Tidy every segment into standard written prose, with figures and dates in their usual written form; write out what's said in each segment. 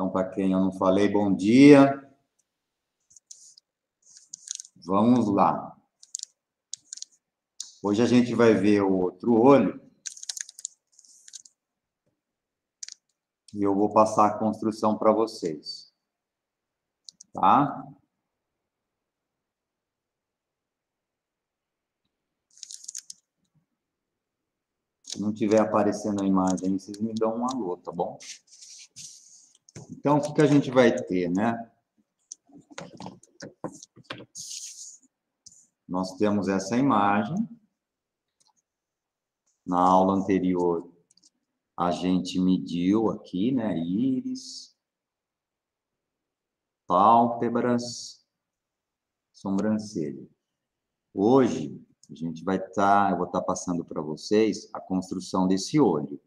Então, para quem eu não falei, bom dia. Vamos lá. Hoje a gente vai ver o outro olho. E eu vou passar a construção para vocês. Tá? Se não estiver aparecendo a imagem, vocês me dão um alô, tá bom? Então, o que a gente vai ter, né? Nós temos essa imagem. Na aula anterior, a gente mediu aqui, né? Íris, pálpebras, sobrancelha. Hoje, eu vou estar passando para vocês a construção desse olho. O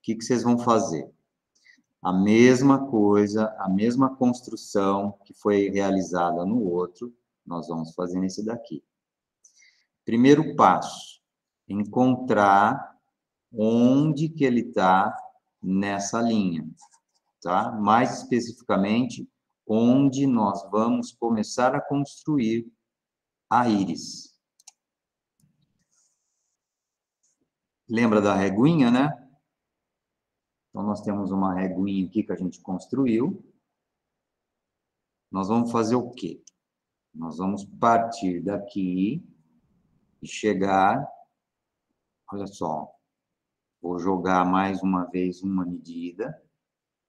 que vocês vão fazer? A mesma coisa, a mesma construção que foi realizada no outro, nós vamos fazer nesse daqui. Primeiro passo, encontrar onde que ele está nessa linha, tá? Mais especificamente, onde nós vamos começar a construir a íris. Lembra da reguinha, né? Então, nós temos uma reguinha aqui que a gente construiu. Nós vamos fazer o quê? Nós vamos partir daqui e chegar... Olha só, vou jogar mais uma vez uma medida.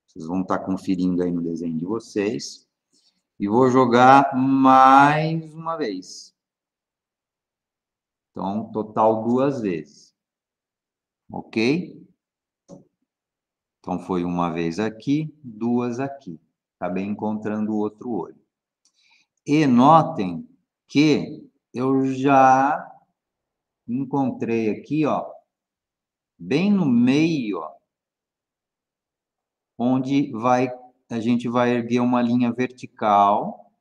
Vocês vão estar conferindo aí no desenho de vocês. E vou jogar mais uma vez. Então, total 2 vezes. Ok? Então, foi uma vez aqui, 2 aqui. Acabei encontrando o outro olho. E notem que eu já encontrei aqui, ó, bem no meio, ó, onde a gente vai erguer uma linha vertical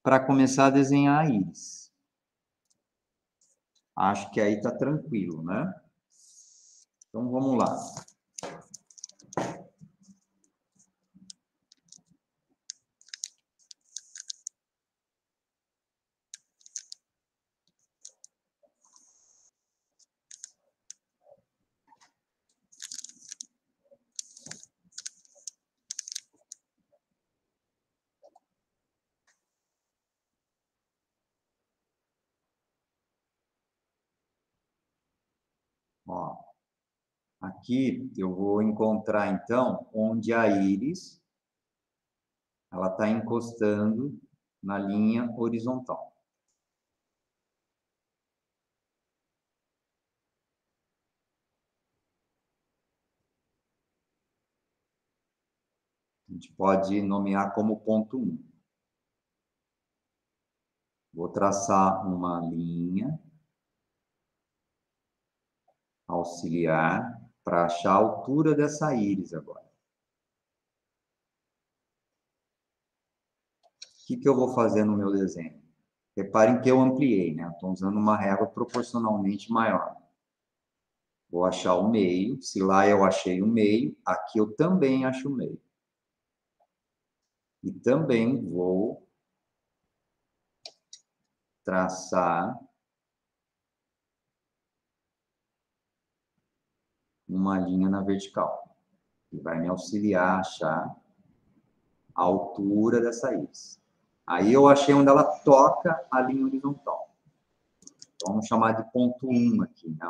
para começar a desenhar a íris. Acho que aí está tranquilo, né? Então, vamos lá. Ó, aqui eu vou encontrar, então, onde a íris ela está encostando na linha horizontal. A gente pode nomear como ponto 1. Vou traçar uma linha auxiliar para achar a altura dessa íris agora. O que eu vou fazer no meu desenho? Reparem que eu ampliei, né? Estou usando uma régua proporcionalmente maior. Vou achar o meio. Se lá eu achei o meio, aqui eu também acho o meio. E também vou traçar uma linha na vertical, que vai me auxiliar a achar a altura dessa íris. Aí eu achei onde ela toca a linha horizontal. Então, vamos chamar de ponto 1 aqui, né?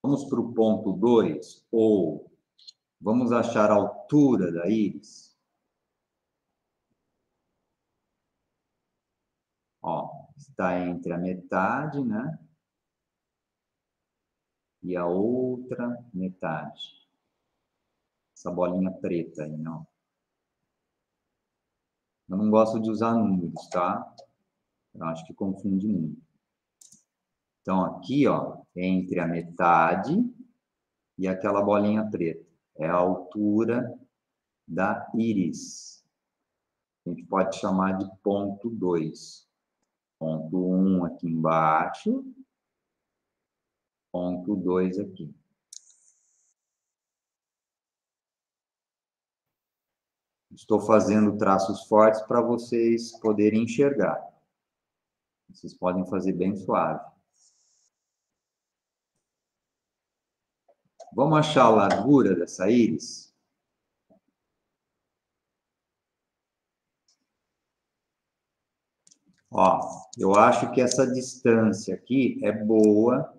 Vamos para o ponto 2, ou vamos achar a altura da íris. Ó, está entre a metade, né? E a outra metade. Essa bolinha preta aí, não. Eu não gosto de usar números, tá? Eu acho que confunde muito. Então, aqui, ó, entre a metade e aquela bolinha preta. É a altura da íris. A gente pode chamar de ponto 2. Ponto 1 aqui embaixo. ponto 2 aqui. Estou fazendo traços fortes para vocês poderem enxergar. Vocês podem fazer bem suave. Vamos achar a largura dessa íris? Ó, eu acho que essa distância aqui é boa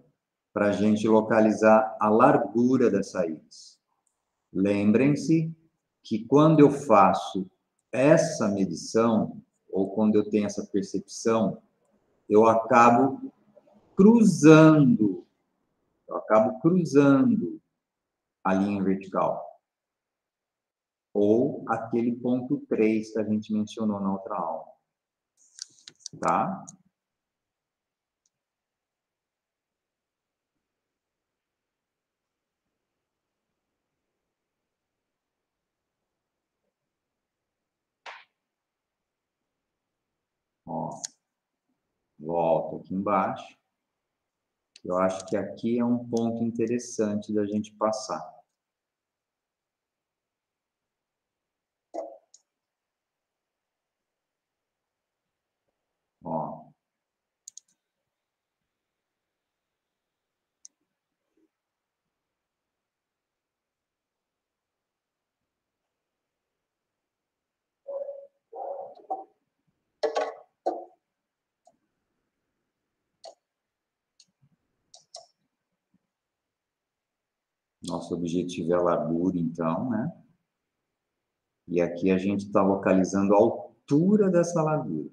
para a gente localizar a largura dessa íris. Lembrem-se que quando eu faço essa medição, ou quando eu tenho essa percepção, eu acabo cruzando a linha vertical. Ou aquele ponto 3 que a gente mencionou na outra aula. Tá? Ó, volto aqui embaixo. Eu acho que aqui é um ponto interessante da gente passar. Ó. Nosso objetivo é a largura, então, né? E aqui a gente está localizando a altura dessa largura.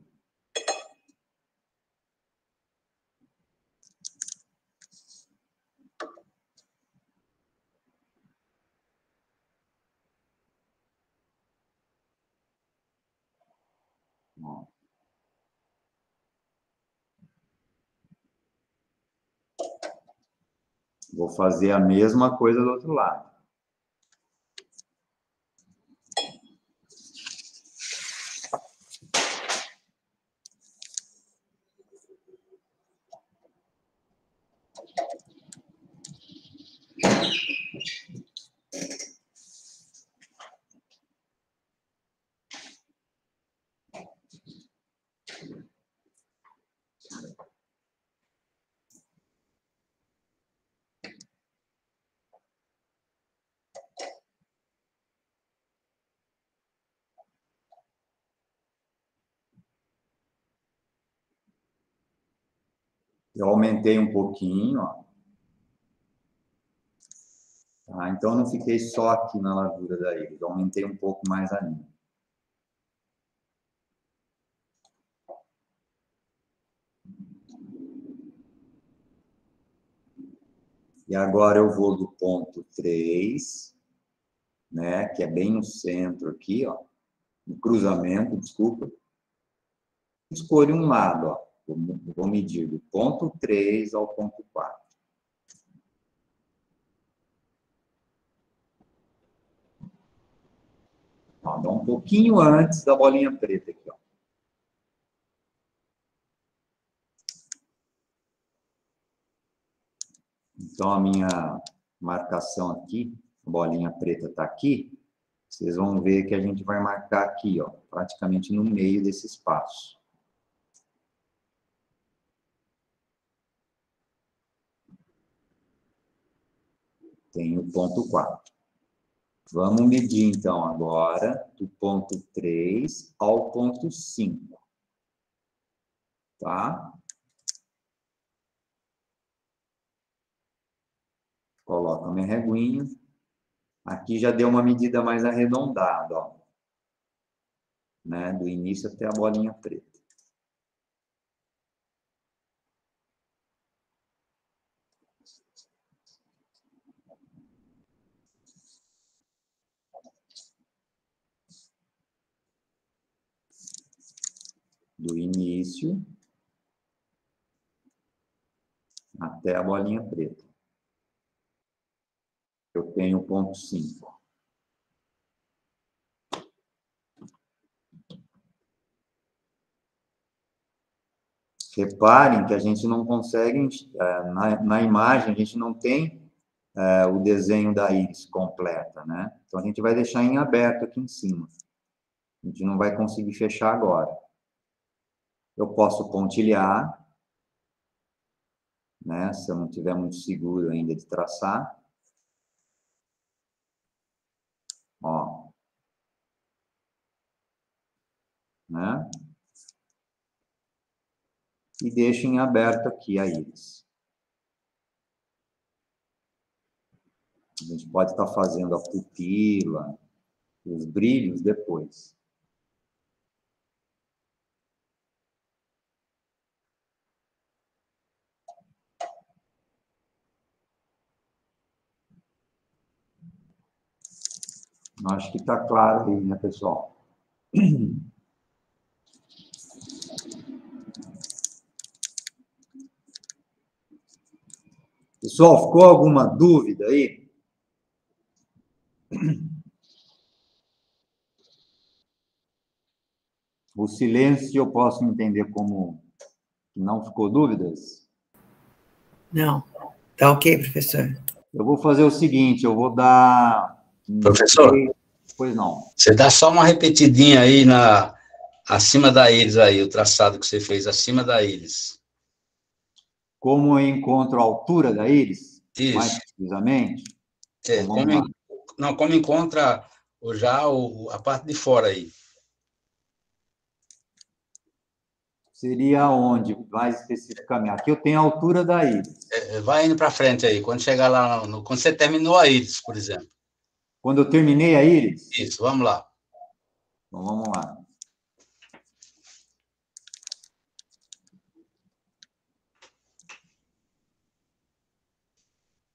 Ó. Vou fazer a mesma coisa do outro lado. Eu aumentei um pouquinho, ó. Tá? Então, eu não fiquei só aqui na largura da íris. Eu aumentei um pouco mais a linha. E agora eu vou do ponto 3, né, que é bem no centro aqui, ó, no cruzamento, desculpa. Escolho um lado, ó. Vou medir do ponto 3 ao ponto 4. Ó, dá um pouquinho antes da bolinha preta aqui, ó. Então, a minha marcação aqui, a bolinha preta está aqui, vocês vão ver que a gente vai marcar aqui, ó, praticamente no meio desse espaço. Tem o ponto 4. Vamos medir, então, agora, do ponto 3 ao ponto 5. Tá? Coloco a minha reguinha. Aqui já deu uma medida mais arredondada, ó. Né? Do início até a bolinha preta. Do início até a bolinha preta. Eu tenho ponto 5. Reparem que a gente não consegue, na imagem, a gente não tem o desenho da íris completa, né? Então, a gente vai deixar em aberto aqui em cima. A gente não vai conseguir fechar agora. Eu posso pontilhar, né? Se eu não estiver muito seguro ainda de traçar. Ó. Né? E deixo em aberto aqui a íris. A gente pode estar fazendo a pupila, os brilhos depois. Acho que está claro aí, né, pessoal? Pessoal, ficou alguma dúvida aí? O silêncio eu posso entender como que não ficou dúvidas? Não. Tá ok, professor. Eu vou fazer o seguinte, eu vou dar... Professor, Pois não. você dá só uma repetidinha aí acima da íris aí, o traçado que você fez acima da íris. Como eu encontro a altura da íris, mais Isso. precisamente? É, Então, vamos lá. como encontra a parte de fora aí. Seria onde, mais especificamente? Aqui eu tenho a altura da íris. Vai indo para frente aí, quando chegar lá, quando você terminou a íris, por exemplo. Quando eu terminei a íris? Isso, vamos lá. Então, vamos lá.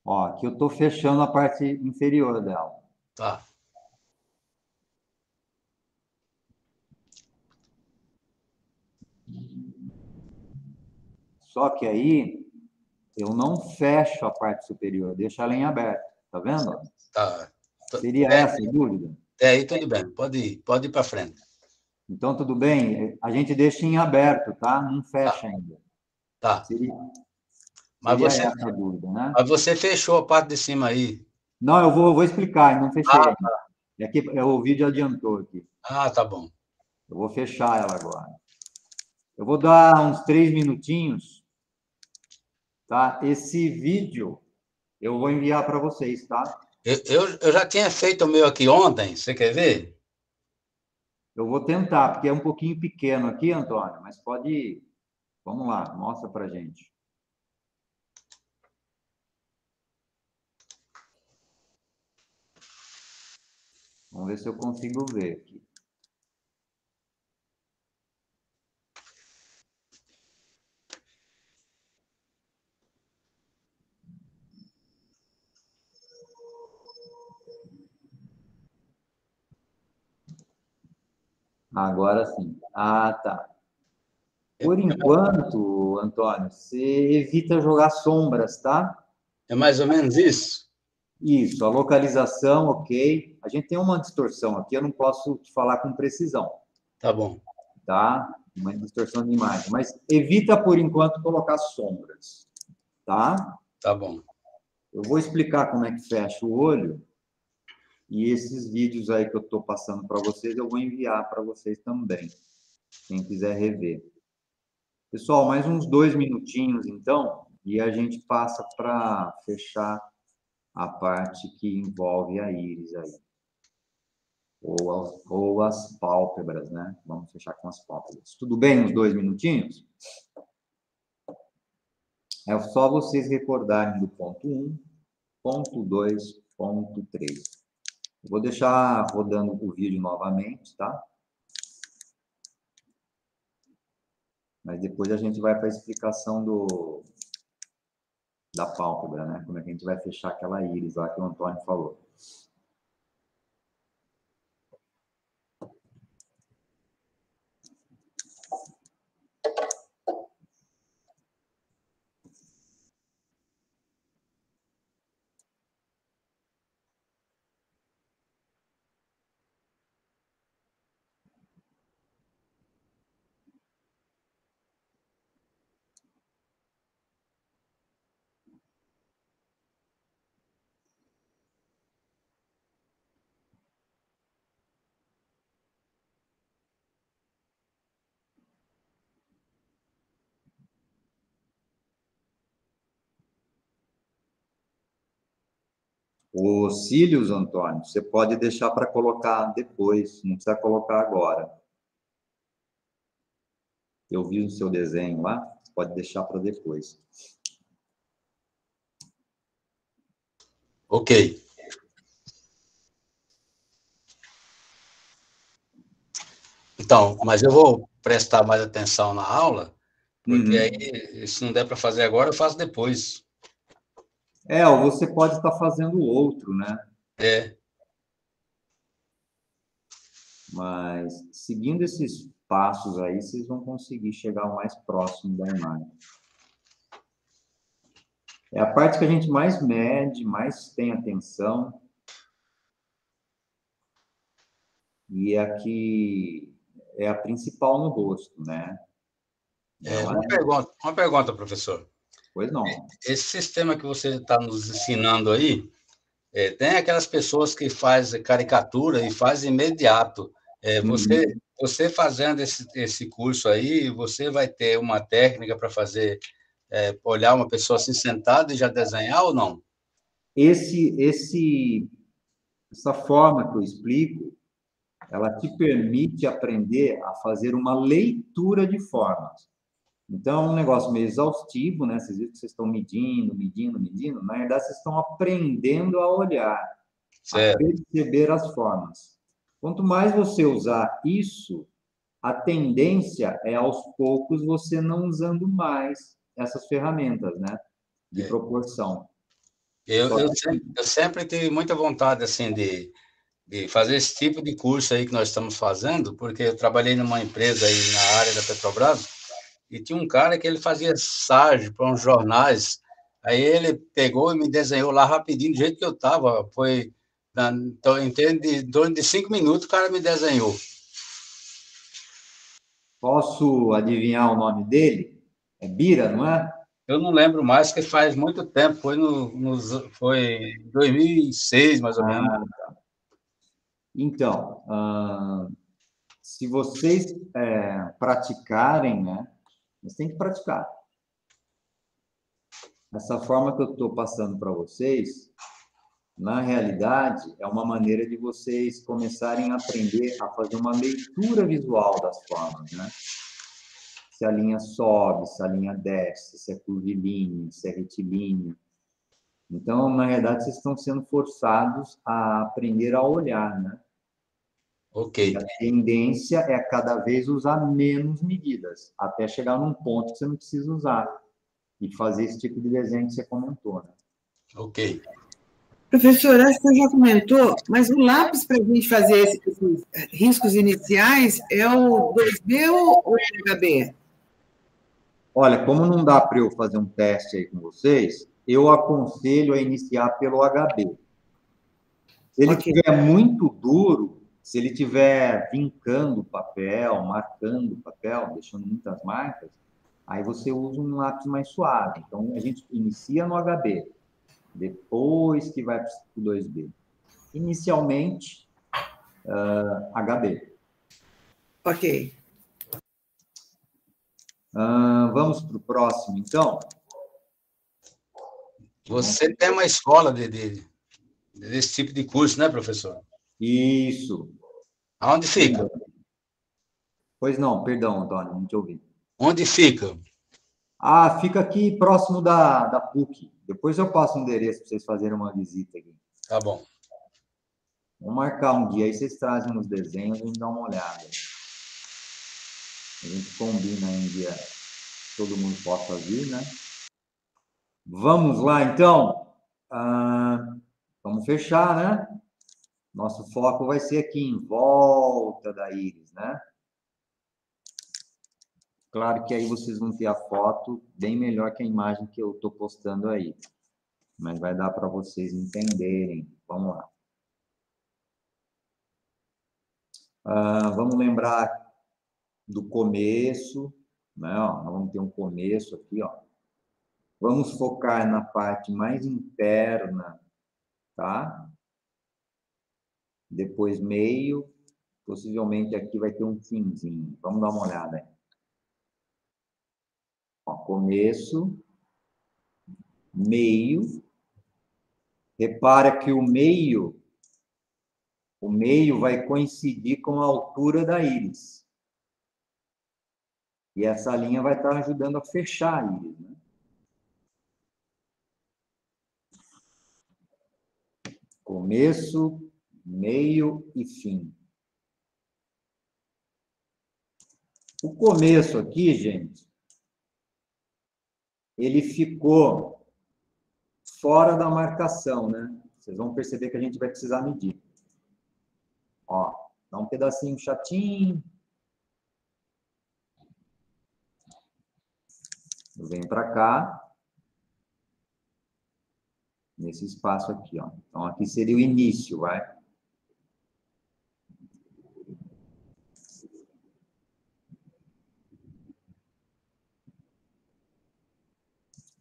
Ó, aqui eu estou fechando a parte inferior dela. Tá. Só que aí eu não fecho a parte superior, deixo ela em aberto. Tá vendo? Tá. Seria essa a dúvida? Aí tudo bem, pode ir para frente. Então, tudo bem? A gente deixa em aberto, tá? Não fecha ainda. Tá. Seria Mas essa a dúvida, né? você fechou a parte de cima aí. Não, eu vou explicar, não fechei Ah, ainda. É que o vídeo adiantou aqui. tá bom. Eu vou fechar ela agora. Eu vou dar uns 3 minutinhos, tá? Esse vídeo eu vou enviar para vocês, tá? Eu já tinha feito o meu aqui ontem, você quer ver? Eu vou tentar, porque é um pouquinho pequeno aqui, Antônio, mas pode ir. Vamos lá, mostra para gente. Vamos ver se eu consigo ver aqui. Agora sim. Ah, tá. Por enquanto, Antônio, você evita jogar sombras, tá? É mais ou menos isso? Isso, a localização, ok. A gente tem uma distorção aqui, eu não posso te falar com precisão, Tá bom. tá? Uma distorção de imagem. Mas evita, por enquanto, colocar sombras, tá? Tá bom. Eu vou explicar como é que fecha o olho e esses vídeos aí que eu estou passando para vocês, eu vou enviar para vocês também, quem quiser rever. Pessoal, mais uns 2 minutinhos, então, e a gente passa para fechar a parte que envolve a íris aí. Ou as pálpebras, né? Vamos fechar com as pálpebras. Tudo bem uns 2 minutinhos? É só vocês recordarem do ponto 1, ponto 2, ponto 3. Vou deixar rodando o vídeo novamente, tá? Mas depois a gente vai para a explicação da pálpebra, né? Como é que a gente vai fechar aquela íris lá que o Antônio falou. Os cílios, Antônio, você pode deixar para colocar depois, não precisa colocar agora. Eu vi o seu desenho lá, você pode deixar para depois. Ok. Então, mas eu vou prestar mais atenção na aula, porque aí, se não der para fazer agora, eu faço depois. Ou você pode estar fazendo outro, né? É. Mas, seguindo esses passos aí, vocês vão conseguir chegar o mais próximo da imagem. É a parte que a gente mais mede, mais tem atenção. E aqui é a principal no rosto, né? Uma pergunta, professor. Pois não. Esse sistema que você está nos ensinando aí, tem aquelas pessoas que fazem caricatura e fazem imediato. Você fazendo esse curso aí, você vai ter uma técnica para fazer, olhar uma pessoa assim sentada e já desenhar ou não? Essa forma que eu explico, ela te permite aprender a fazer uma leitura de formas. Então, é um negócio meio exaustivo, né? Vocês viram que vocês estão medindo. Na verdade, vocês estão aprendendo a olhar, a Certo. perceber as formas. Quanto mais você usar isso, a tendência é, aos poucos, você não usando mais essas ferramentas, né? De proporção. Eu sempre tive muita vontade, assim, de fazer esse tipo de curso aí que nós estamos fazendo, porque eu trabalhei numa empresa aí na área da Petrobras, e tinha um cara que ele fazia ságio para uns jornais, aí ele pegou e me desenhou lá rapidinho, do jeito que eu estava, então, em torno de 5 minutos, o cara me desenhou. Posso adivinhar o nome dele? É Bira, não é? Eu não lembro mais, que faz muito tempo, foi em 2006, mais ou menos. Então, se vocês praticarem, né? Vocês têm que praticar. Essa forma que eu estou passando para vocês, na realidade, é uma maneira de vocês começarem a aprender a fazer uma leitura visual das formas, né? Se a linha sobe, se a linha desce, se é curvilínea, se é retilínea. Então, na realidade, vocês estão sendo forçados a aprender a olhar, né? Ok. E a tendência é cada vez usar menos medidas, até chegar num ponto que você não precisa usar e fazer esse tipo de desenho que você comentou, né? Ok. Professor, acho que você já comentou, mas o lápis para a gente fazer esses riscos iniciais é o 2B ou o HB? Olha, como não dá para eu fazer um teste aí com vocês, eu aconselho a iniciar pelo HB. Se ele Ok. estiver muito duro, se ele estiver vincando o papel, marcando o papel, deixando muitas marcas, aí você usa um lápis mais suave. Então, a gente inicia no HB, depois que vai para o 2B. Inicialmente, HB. Ok. Vamos para o próximo, então? Você tem uma escola desse tipo de curso, né, professor? Isso. Aonde fica? Pois não, perdão, Antônio, não te ouvi. Onde fica? Fica aqui próximo da PUC. Depois eu passo o endereço para vocês fazerem uma visita aqui. Tá bom. Vamos marcar um dia, aí vocês trazem os desenhos e a gente dá uma olhada. A gente combina um dia que todo mundo possa vir, né? Vamos lá, então. Vamos fechar, né? Nosso foco vai ser aqui em volta da íris, né? Claro que aí vocês vão ter a foto bem melhor que a imagem que eu estou postando aí. Mas vai dar para vocês entenderem. Vamos lá. Vamos lembrar do começo, né? Nós vamos ter um começo aqui, ó. Vamos focar na parte mais interna, tá? Depois meio, possivelmente aqui vai ter um finzinho. Vamos dar uma olhada aí. Ó, começo, meio repara que o meio vai coincidir com a altura da íris. E essa linha vai estar ajudando a fechar a íris, né? Começo, meio e fim. O começo aqui, gente, ele ficou fora da marcação, né? Vocês vão perceber que a gente vai precisar medir. Ó, dá um pedacinho chatinho. Vem para cá. Nesse espaço aqui, ó. Então, aqui seria o início, vai.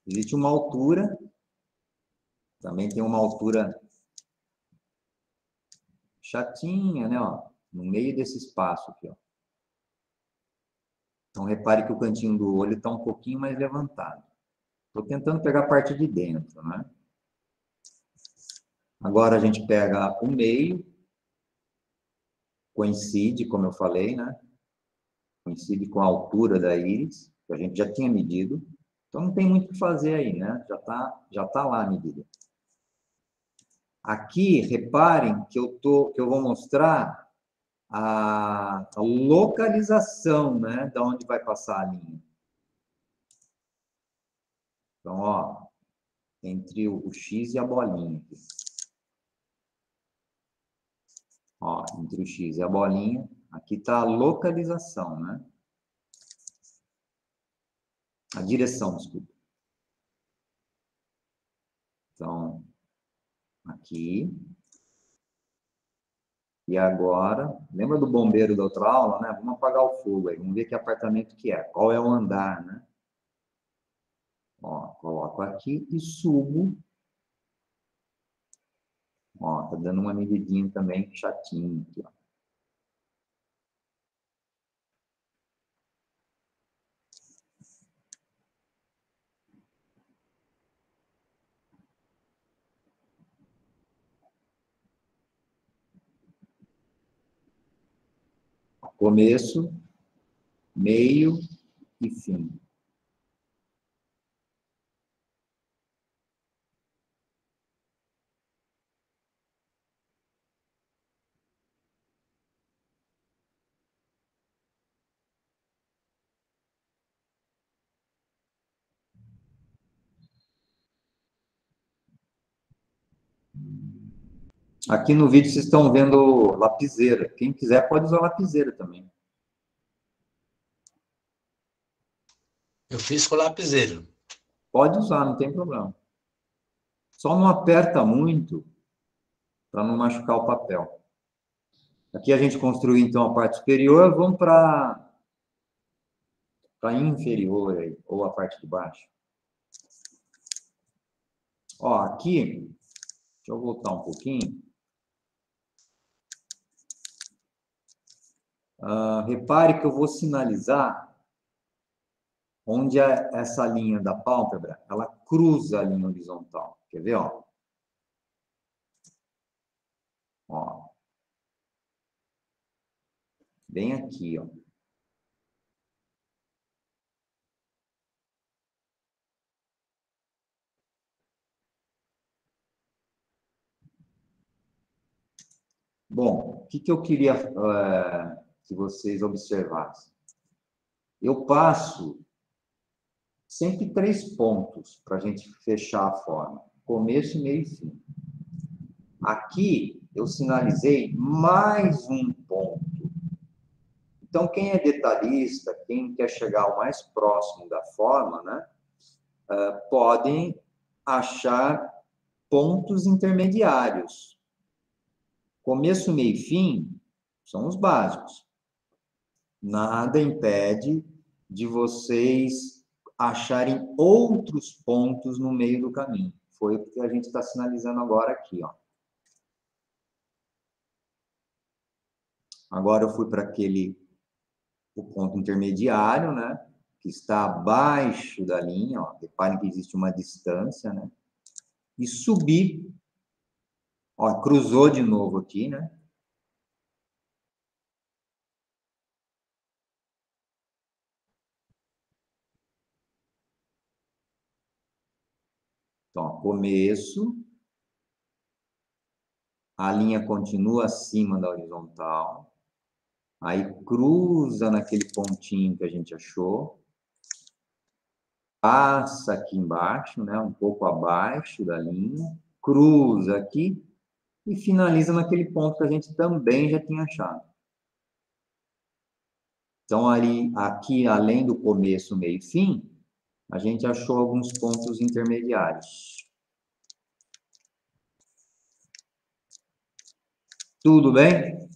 Existe uma altura. Também tem uma altura chatinha, né, ó, no meio desse espaço aqui, ó. Então, repare que o cantinho do olho está um pouquinho mais levantado. Estou tentando pegar a parte de dentro, né? Agora, a gente pega o meio, coincide, como eu falei, né? Coincide com a altura da íris, que a gente já tinha medido. Então, não tem muito o que fazer aí, né? Já tá lá a medida. Aqui, reparem que eu vou mostrar a localização, né, de onde vai passar a linha. Então, ó, entre o X e a bolinha aqui. Ó, entre o X e a bolinha, aqui está a localização, né? A direção, desculpa. Então, aqui. E agora, lembra do bombeiro da outra aula, né? Vamos apagar o fogo aí, vamos ver que apartamento que é, qual é o andar, né? Ó, coloco aqui e subo. Ó, tá dando uma medidinha também chatinho aqui, ó. Começo, meio e fim. Aqui no vídeo vocês estão vendo lapiseira. Quem quiser pode usar lapiseira também. Eu fiz com lapiseira. Pode usar, não tem problema. Só não aperta muito para não machucar o papel. Aqui a gente construiu então a parte superior, vamos para a inferior aí, ou a parte de baixo. Ó, aqui, deixa eu voltar um pouquinho. Repare que eu vou sinalizar onde essa linha da pálpebra, ela cruza a linha horizontal. Quer ver, ó? Ó. Bem aqui, ó. Bom, o que eu queria que vocês observassem? Eu passo sempre 3 pontos para a gente fechar a forma. Começo, meio e fim. Aqui, eu sinalizei mais um ponto. Então, quem é detalhista, quem quer chegar ao mais próximo da forma, né, podem achar pontos intermediários. Começo, meio e fim são os básicos. Nada impede de vocês acharem outros pontos no meio do caminho. Foi o que a gente está sinalizando agora aqui, ó. Agora eu fui para o ponto intermediário, né? Que está abaixo da linha, ó. Reparem que existe uma distância, né? E subi Ó, cruzou de novo aqui, né? Então, ó, começo. A linha continua acima da horizontal. Aí cruza naquele pontinho que a gente achou. Passa aqui embaixo, né? Um pouco abaixo da linha. Cruza aqui. E finaliza naquele ponto que a gente também já tinha achado. Então, aqui, além do começo, meio e fim, a gente achou alguns pontos intermediários. Tudo bem?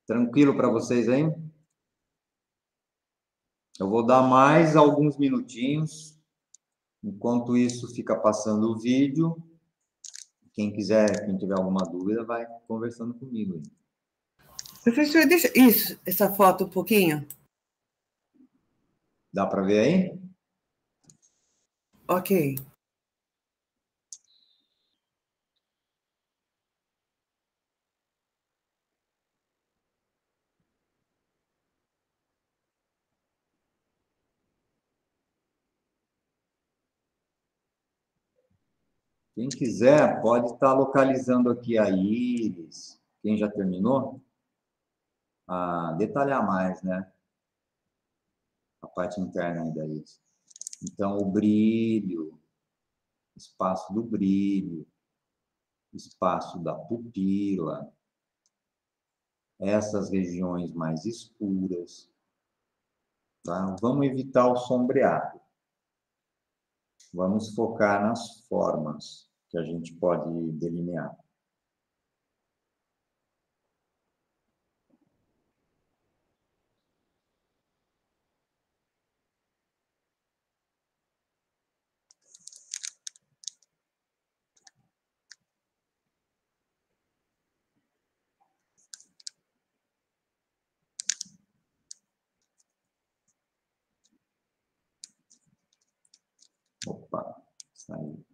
Tranquilo para vocês aí? Eu vou dar mais alguns minutinhos. Enquanto isso, fica passando o vídeo. Quem quiser, quem tiver alguma dúvida, vai conversando comigo. Professor, deixa isso, essa foto um pouquinho. Dá para ver aí? Ok. Quem quiser, pode estar localizando aqui a íris. Quem já terminou? Detalhar mais, né? A parte interna aí da íris. Então, o brilho, espaço do brilho, espaço da pupila, essas regiões mais escuras. Tá? Vamos evitar o sombreado. Vamos focar nas formas que a gente pode delinear. Opa, saiu.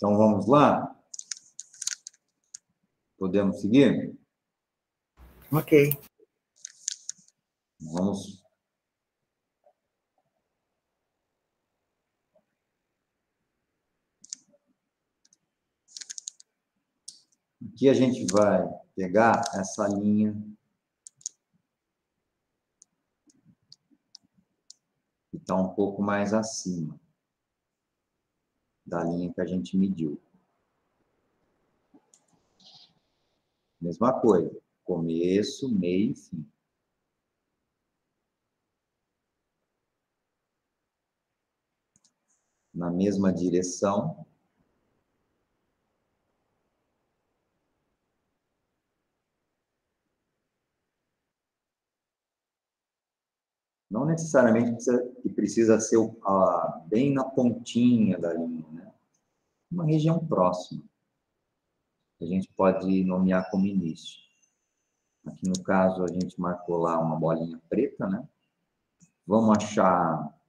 Então, vamos lá? Podemos seguir? Ok. Vamos. Aqui a gente vai pegar essa linha que está um pouco mais acima da linha que a gente mediu. Mesma coisa, começo, meio e fim. Na mesma direção. Não necessariamente precisa ser bem na pontinha da linha, né? Uma região próxima. A gente pode nomear como início. Aqui no caso a gente marcou lá uma bolinha preta, né? Vamos achar...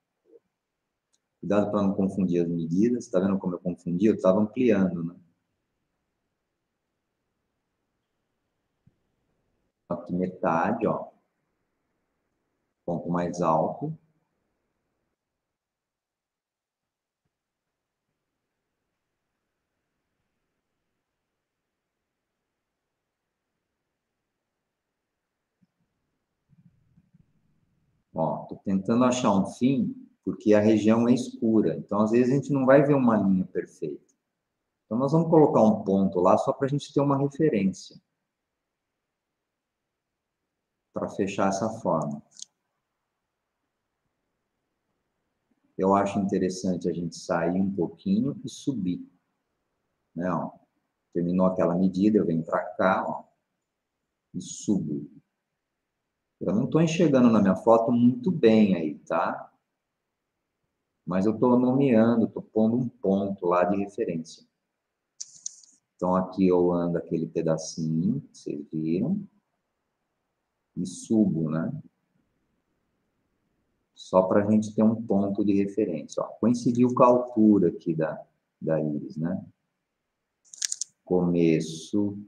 Cuidado para não confundir as medidas. Está vendo como eu confundi? Eu estava ampliando, né? aqui metade, ó. Ponto mais alto. Ó, tô tentando achar um fim, porque a região é escura. Então, às vezes, a gente não vai ver uma linha perfeita. Então, nós vamos colocar um ponto lá só para a gente ter uma referência. Para fechar essa forma. Eu acho interessante a gente sair um pouquinho e subir. Né, ó. Terminou aquela medida, eu venho para cá, ó, e subo. Eu não estou enxergando na minha foto muito bem aí, tá? Mas eu estou nomeando, estou pondo um ponto lá de referência. Então, aqui eu ando aquele pedacinho, vocês viram, e subo, né? Só para a gente ter um ponto de referência. Ó, coincidiu com a altura aqui da íris, né? Começo,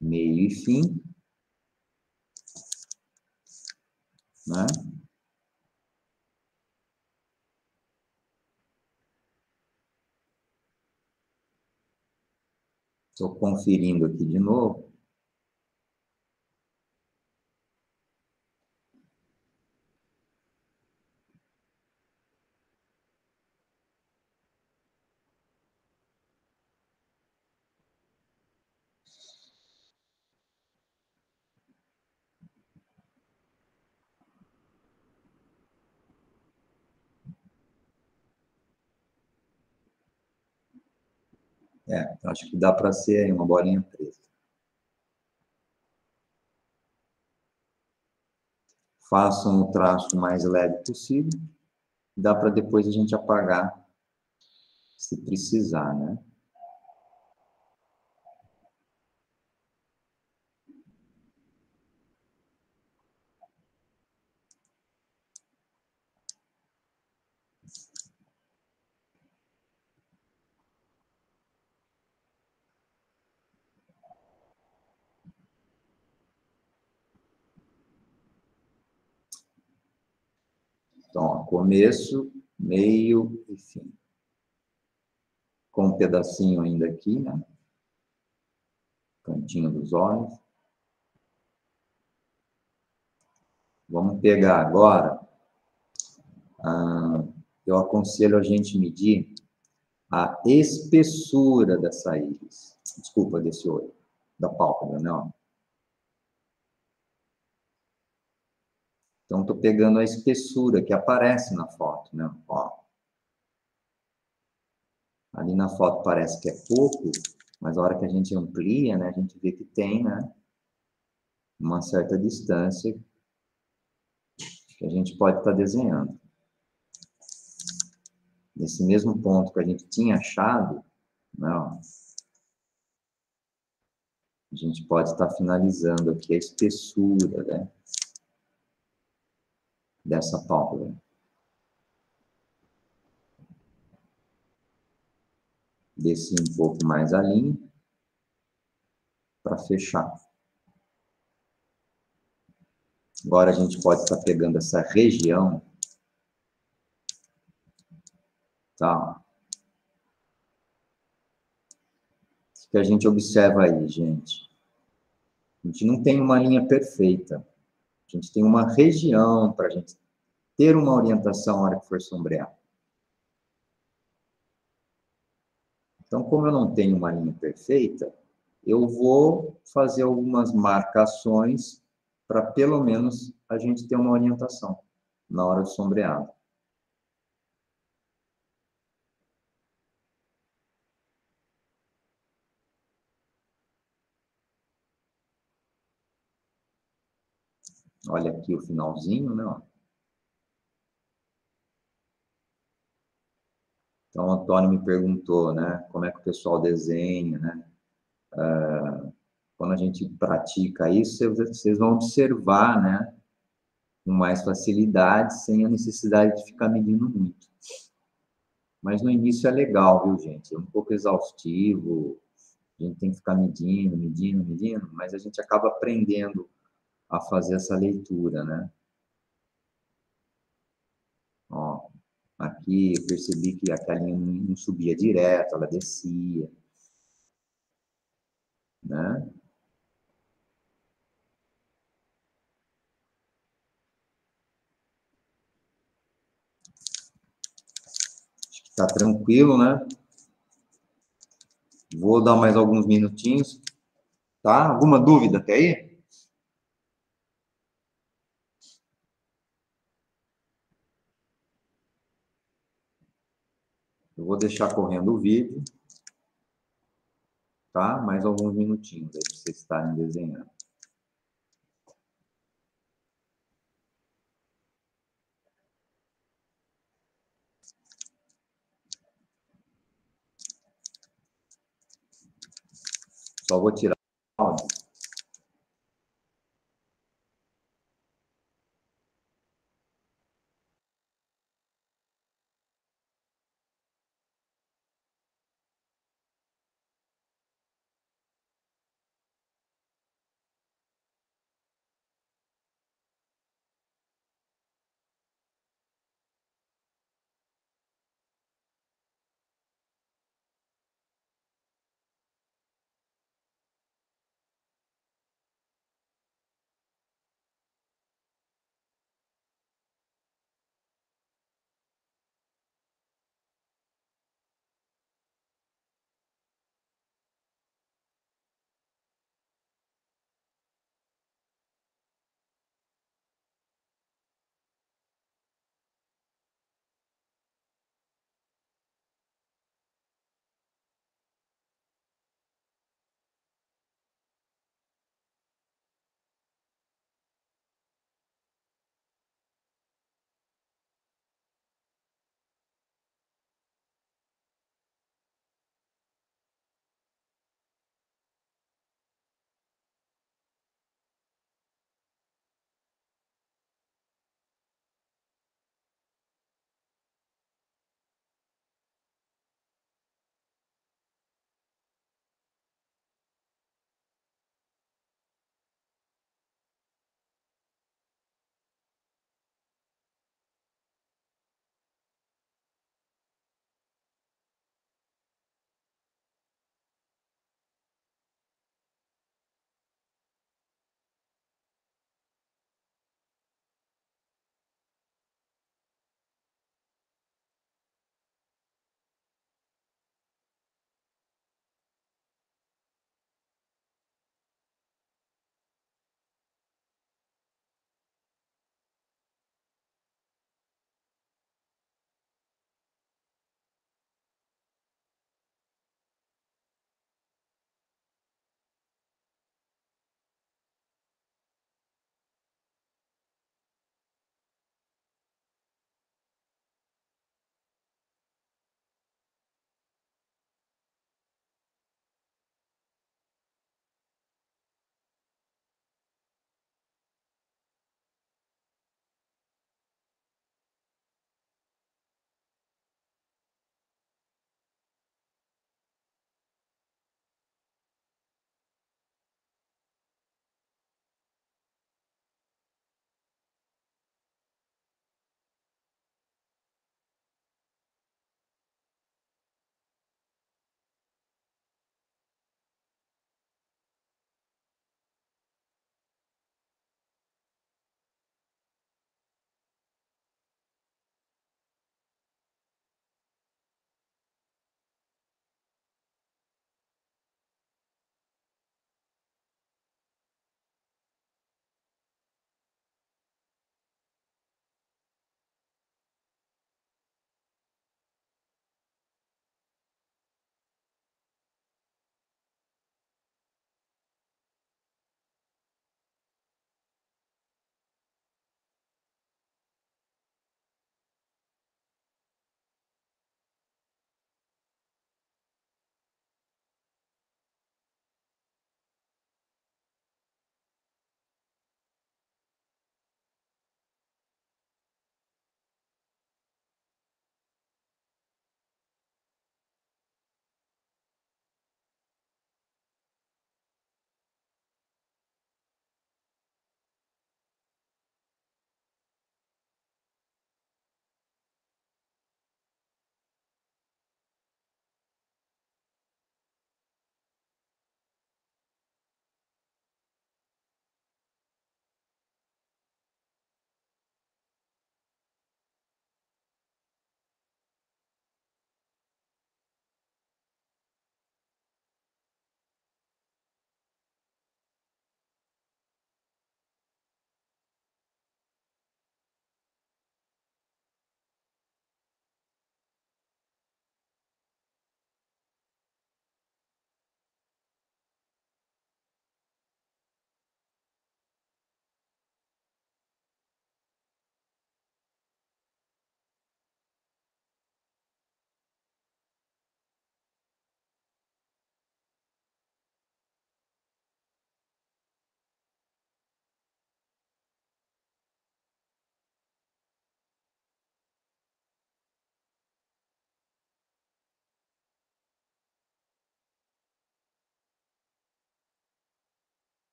meio e fim. Né? Estou conferindo aqui de novo. Acho que dá para ser uma bolinha preta. Façam o traço mais leve possível. Dá para depois a gente apagar, se precisar, né? Então, ó, começo, meio e fim. Com um pedacinho ainda aqui, né? Cantinho dos olhos. Vamos pegar agora. Eu aconselho a gente medir a espessura dessa íris. Desculpa, desse olho. Da pálpebra, né? Ó. Então, estou pegando a espessura que aparece na foto, né? Ó. Ali na foto parece que é pouco, mas a hora que a gente amplia, né, a gente vê que tem, né, uma certa distância que a gente pode estar desenhando. Nesse mesmo ponto que a gente tinha achado, né, ó, a gente pode estar finalizando aqui a espessura, né, dessa pálpebra. Desci um pouco mais a linha para fechar. Agora a gente pode estar pegando essa região, tá? O que a gente observa aí, gente? A gente não tem uma linha perfeita. A gente tem uma região para a gente ter uma orientação na hora que for sombrear. Então, como eu não tenho uma linha perfeita, eu vou fazer algumas marcações para, pelo menos, a gente ter uma orientação na hora do sombreado. Olha aqui o finalzinho, né? Então, o Antônio me perguntou, né? Como é que o pessoal desenha, né? Quando a gente pratica isso, vocês vão observar, né? Com mais facilidade, sem a necessidade de ficar medindo muito. Mas no início é legal, viu, gente? É um pouco exaustivo, a gente tem que ficar medindo, mas a gente acaba aprendendo a fazer essa leitura, né? Ó, aqui eu percebi que aquela linha não subia direto, ela descia, né? Tá tranquilo, né? Vou dar mais alguns minutinhos, tá? Alguma dúvida até aí? Eu vou deixar correndo o vídeo, tá? Mais alguns minutinhos aí para vocês estarem desenhando. Só vou tirar o áudio.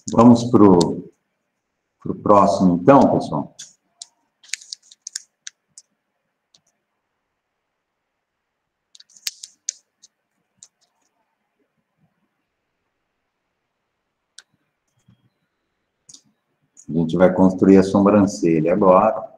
Vamos para o próximo, então, pessoal. A gente vai construir a sobrancelha agora.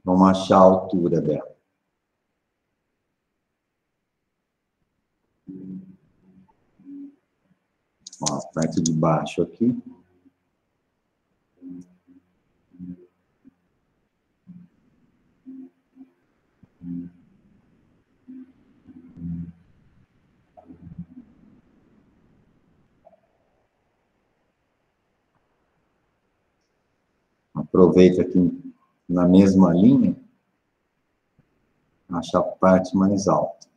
Vamos achar a altura dela. Ó, a parte de baixo aqui. Aproveita aqui na mesma linha, acha a parte mais alta.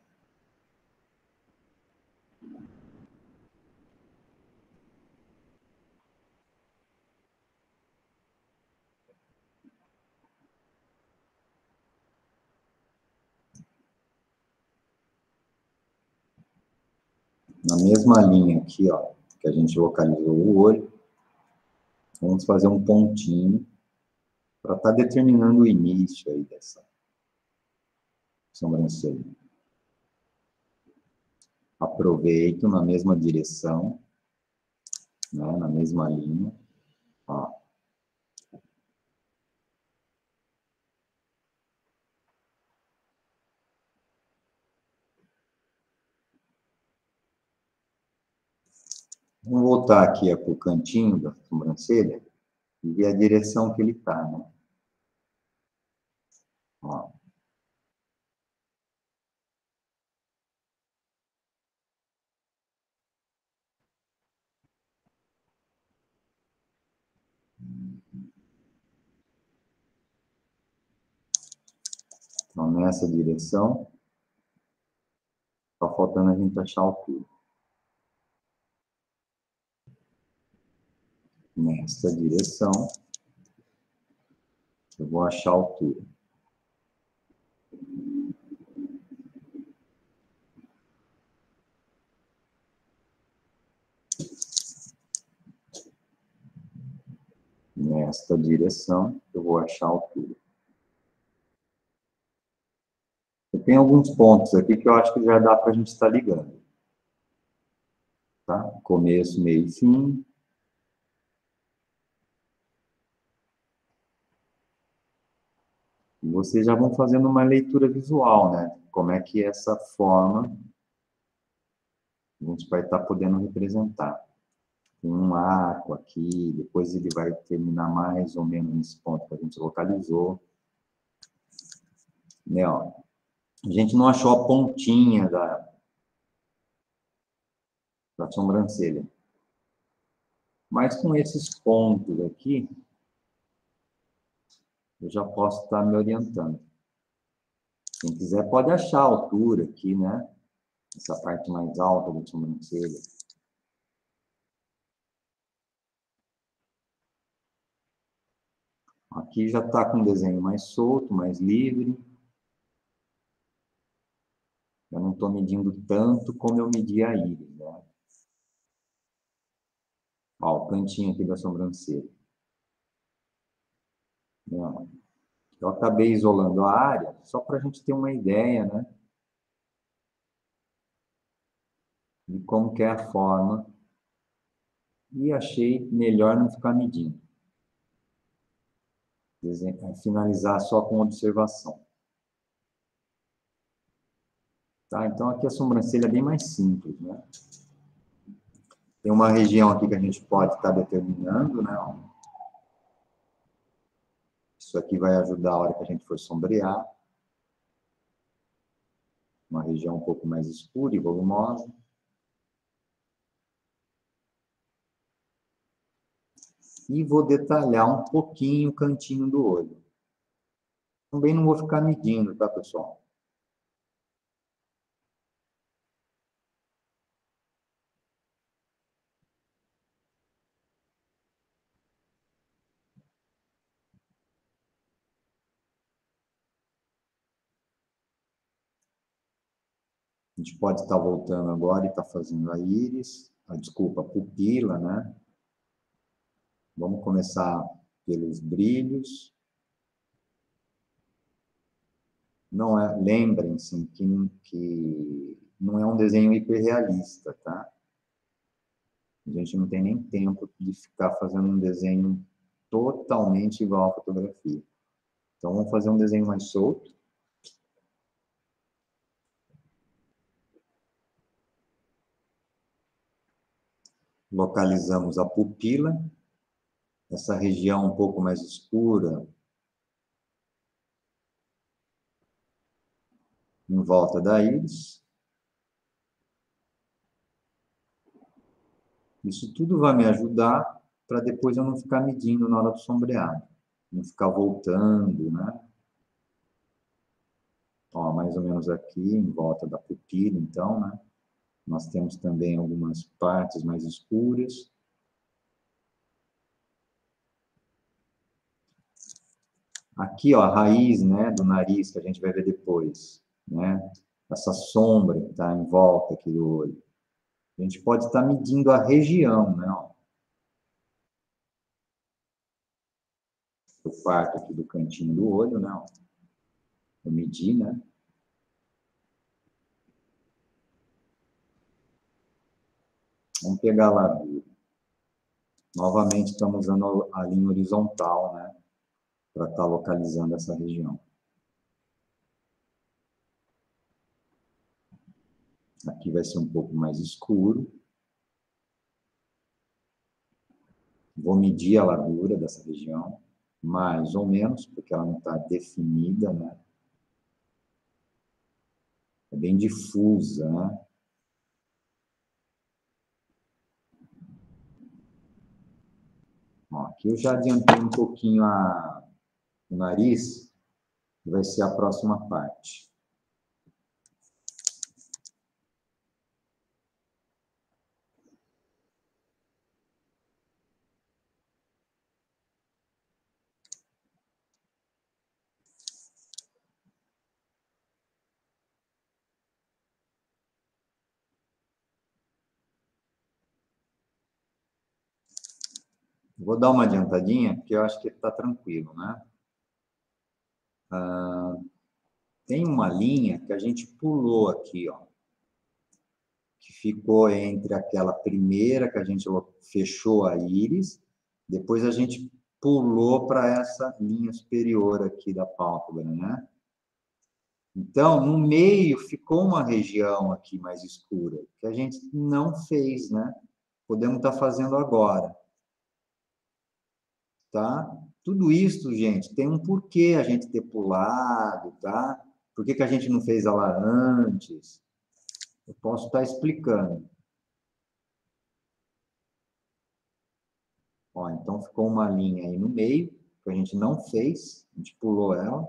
Na mesma linha aqui, ó, que a gente localizou o olho, vamos fazer um pontinho para estar determinando o início aí dessa sobrancelha. Aproveito na mesma direção, né, na mesma linha, ó. Vamos voltar aqui para o cantinho da sobrancelha e ver a direção que ele está, né? Ó. Então, nessa direção, está faltando a gente achar a altura. Nessa direção, eu vou achar a altura. Nesta direção, eu vou achar a altura. Eu tenho alguns pontos aqui que eu acho que já dá para a gente estar ligando. Tá? Começo, meio e fim. E vocês já vão fazendo uma leitura visual, né? Como é que essa forma a gente vai estar podendo representar. Tem um arco aqui, depois ele vai terminar mais ou menos nesse ponto que a gente localizou. Né, ó. A gente não achou a pontinha da sobrancelha. Mas com esses pontos aqui, eu já posso estar me orientando. Quem quiser pode achar a altura aqui, né? Essa parte mais alta da sobrancelha. Aqui já está com o desenho mais solto, mais livre. Eu não estou medindo tanto como eu medi a íris, né? Ó, o cantinho aqui da sobrancelha. Eu acabei isolando a área, só para a gente ter uma ideia, né? De como que é a forma. E achei melhor não ficar medindo. Finalizar só com observação. Tá? Então, aqui a sobrancelha é bem mais simples, né? Tem uma região aqui que a gente pode estar determinando, né? Isso aqui vai ajudar a hora que a gente for sombrear. Uma região um pouco mais escura e volumosa. E vou detalhar um pouquinho o cantinho do olho. Também não vou ficar medindo, tá, pessoal? A gente pode estar voltando agora e estar fazendo a íris, desculpa, a pupila, né? Vamos começar pelos brilhos. Não é, lembrem-se que não é um desenho hiperrealista, tá? A gente não tem nem tempo de ficar fazendo um desenho totalmente igual à fotografia. Então, vamos fazer um desenho mais solto. Localizamos a pupila, essa região um pouco mais escura, em volta da íris. Isso tudo vai me ajudar para depois eu não ficar medindo na hora do sombreado, não ficar voltando, né? Ó, mais ou menos aqui, em volta da pupila, então, né? Nós temos também algumas partes mais escuras. Aqui, ó, a raiz, né, do nariz, que a gente vai ver depois, né? Essa sombra que está em volta aqui do olho. A gente pode estar medindo a região, né? Ó. Eu parto aqui do cantinho do olho, né? Ó. Eu medi, né? Vamos pegar a largura. Novamente, estamos usando a linha horizontal, né? Para estar localizando essa região. Aqui vai ser um pouco mais escuro. Vou medir a largura dessa região, mais ou menos, porque ela não está definida, né? É bem difusa, né? Ó, aqui eu já adiantei um pouquinho o nariz, que vai ser a próxima parte. Vou dar uma adiantadinha, porque eu acho que está tranquilo, né? Tem uma linha que a gente pulou aqui, ó, que ficou entre aquela primeira que a gente fechou a íris, depois a gente pulou para essa linha superior aqui da pálpebra, né? Então, no meio ficou uma região aqui mais escura, que a gente não fez, né? Podemos estar fazendo agora. Tá? Tudo isso, gente, tem um porquê a gente ter pulado, tá? Por que que a gente não fez ela antes? Eu posso estar explicando. Ó, então, ficou uma linha aí no meio, que a gente não fez, a gente pulou ela.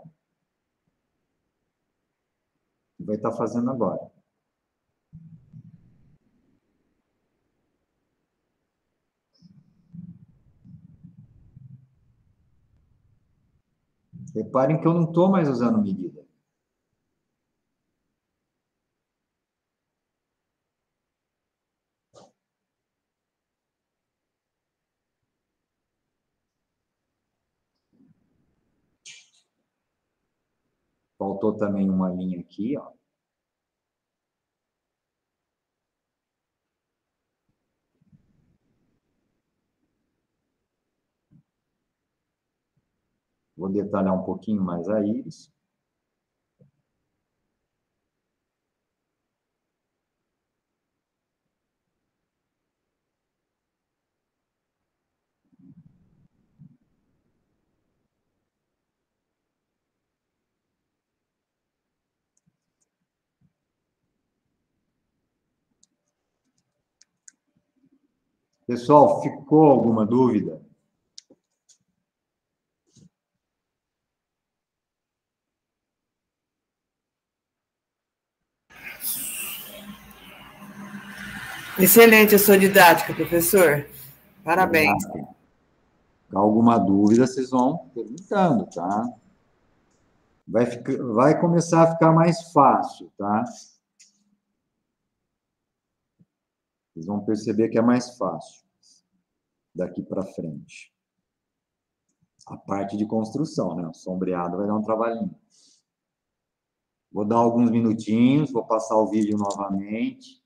E vai estar fazendo agora. Reparem que eu não estou mais usando medida. Faltou também uma linha aqui, ó. Vou detalhar um pouquinho mais a íris. Pessoal, ficou alguma dúvida? Excelente a sua didática, professor. Parabéns. Alguma dúvida, vocês vão perguntando, tá? Vai começar a ficar mais fácil, tá? Vocês vão perceber que é mais fácil daqui para frente. A parte de construção, né? O sombreado vai dar um trabalhinho. Vou dar alguns minutinhos, vou passar o vídeo novamente.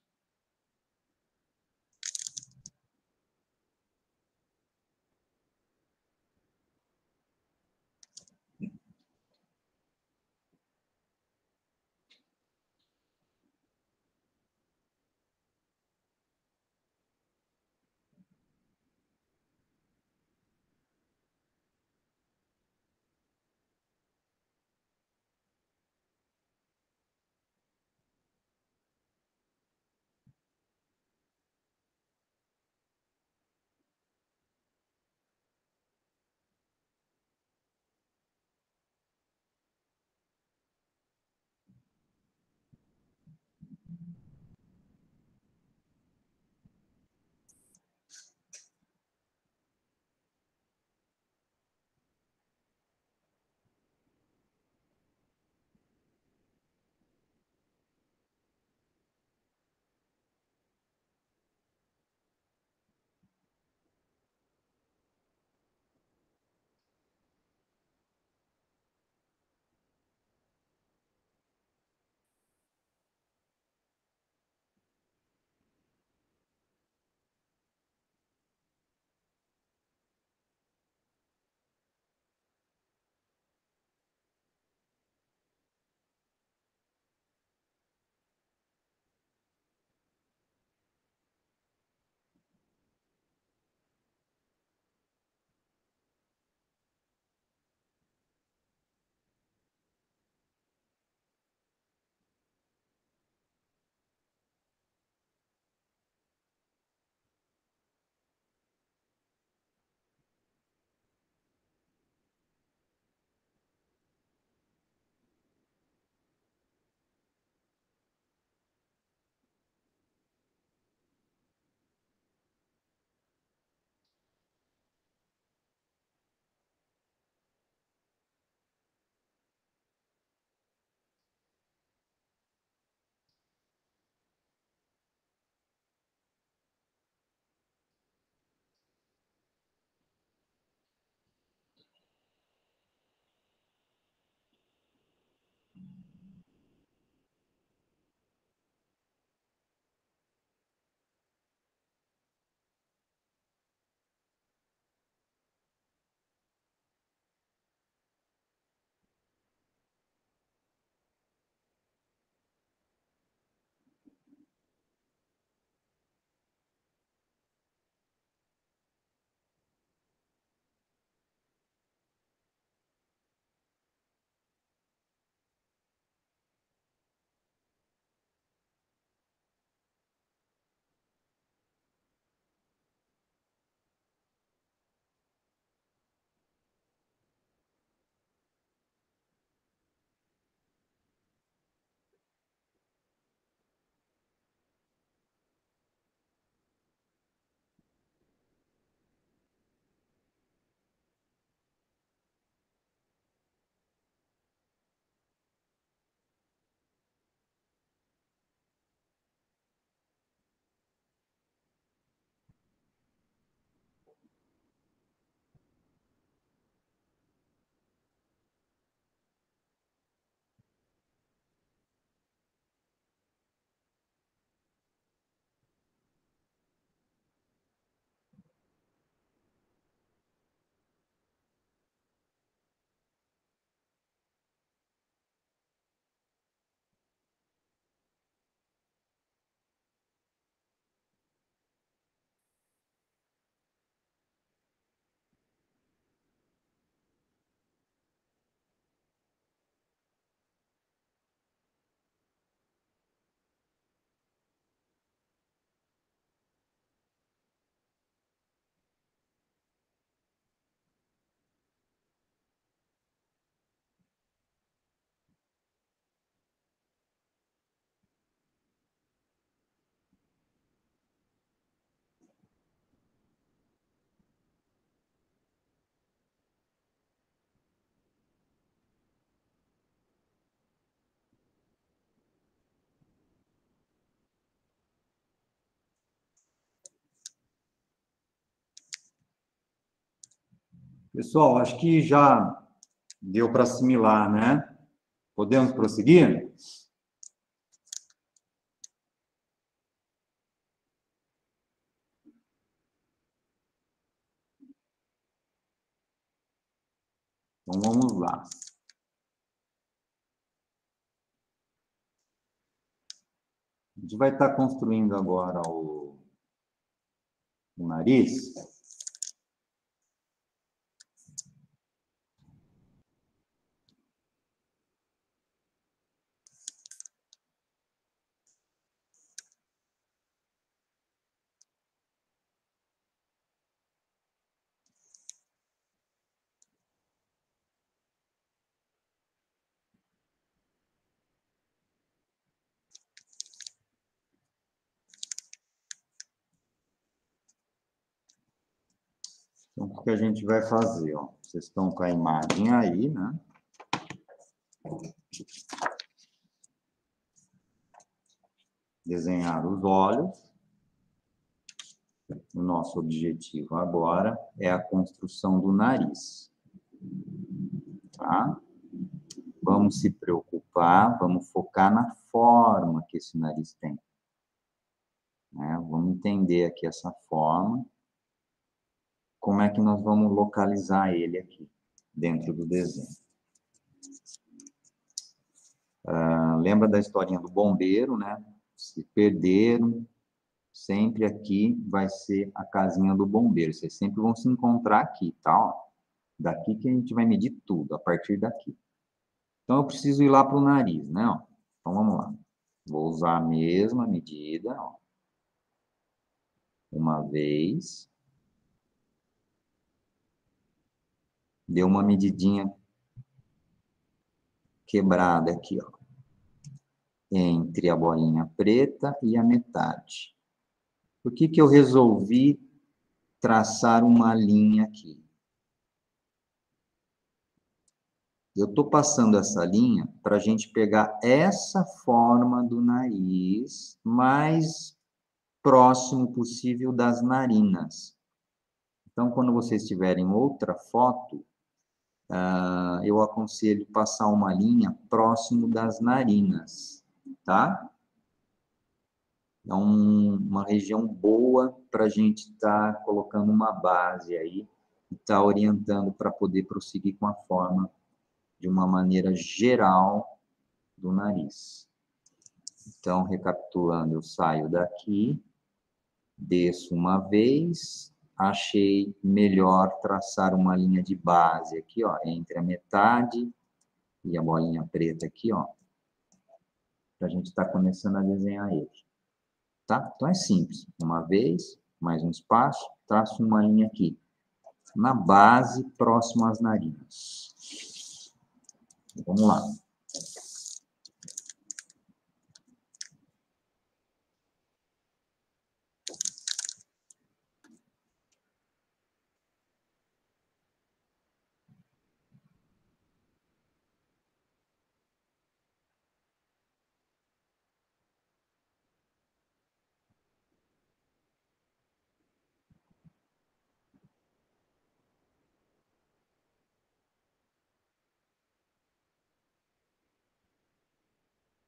Pessoal, acho que já deu para assimilar, né? Podemos prosseguir? Então, vamos lá. A gente vai estar construindo agora o nariz. Então, o que a gente vai fazer? Ó? Vocês estão com a imagem aí, né? Desenhar os olhos. O nosso objetivo agora é a construção do nariz. Tá? Vamos se preocupar, vamos focar na forma que esse nariz tem. Né? Vamos entender aqui essa forma. Como é que nós vamos localizar ele aqui, dentro do desenho. Lembra da historinha do bombeiro, né? Se perderam, sempre aqui vai ser a casinha do bombeiro. Vocês sempre vão se encontrar aqui, tá? Ó, daqui que a gente vai medir tudo, a partir daqui. Então, eu preciso ir lá para o nariz, né? Ó. Então, vamos lá. Vou usar a mesma medida, ó. Uma vez. Deu uma medidinha quebrada aqui, ó. Entre a bolinha preta e a metade. Por que que eu resolvi traçar uma linha aqui? Eu estou passando essa linha para a gente pegar essa forma do nariz mais próximo possível das narinas. Então, quando vocês tiverem outra foto, eu aconselho passar uma linha próximo das narinas, tá? É uma região boa para a gente estar colocando uma base aí e estar orientando para poder prosseguir com a forma de uma maneira geral do nariz. Então, recapitulando, eu saio daqui, desço uma vez, achei melhor traçar uma linha de base aqui, ó, entre a metade e a bolinha preta aqui, ó, para a gente estar começando a desenhar ele. Tá? Então, é simples. Uma vez, mais um espaço, traço uma linha aqui, na base, próximo às narinas. Vamos lá.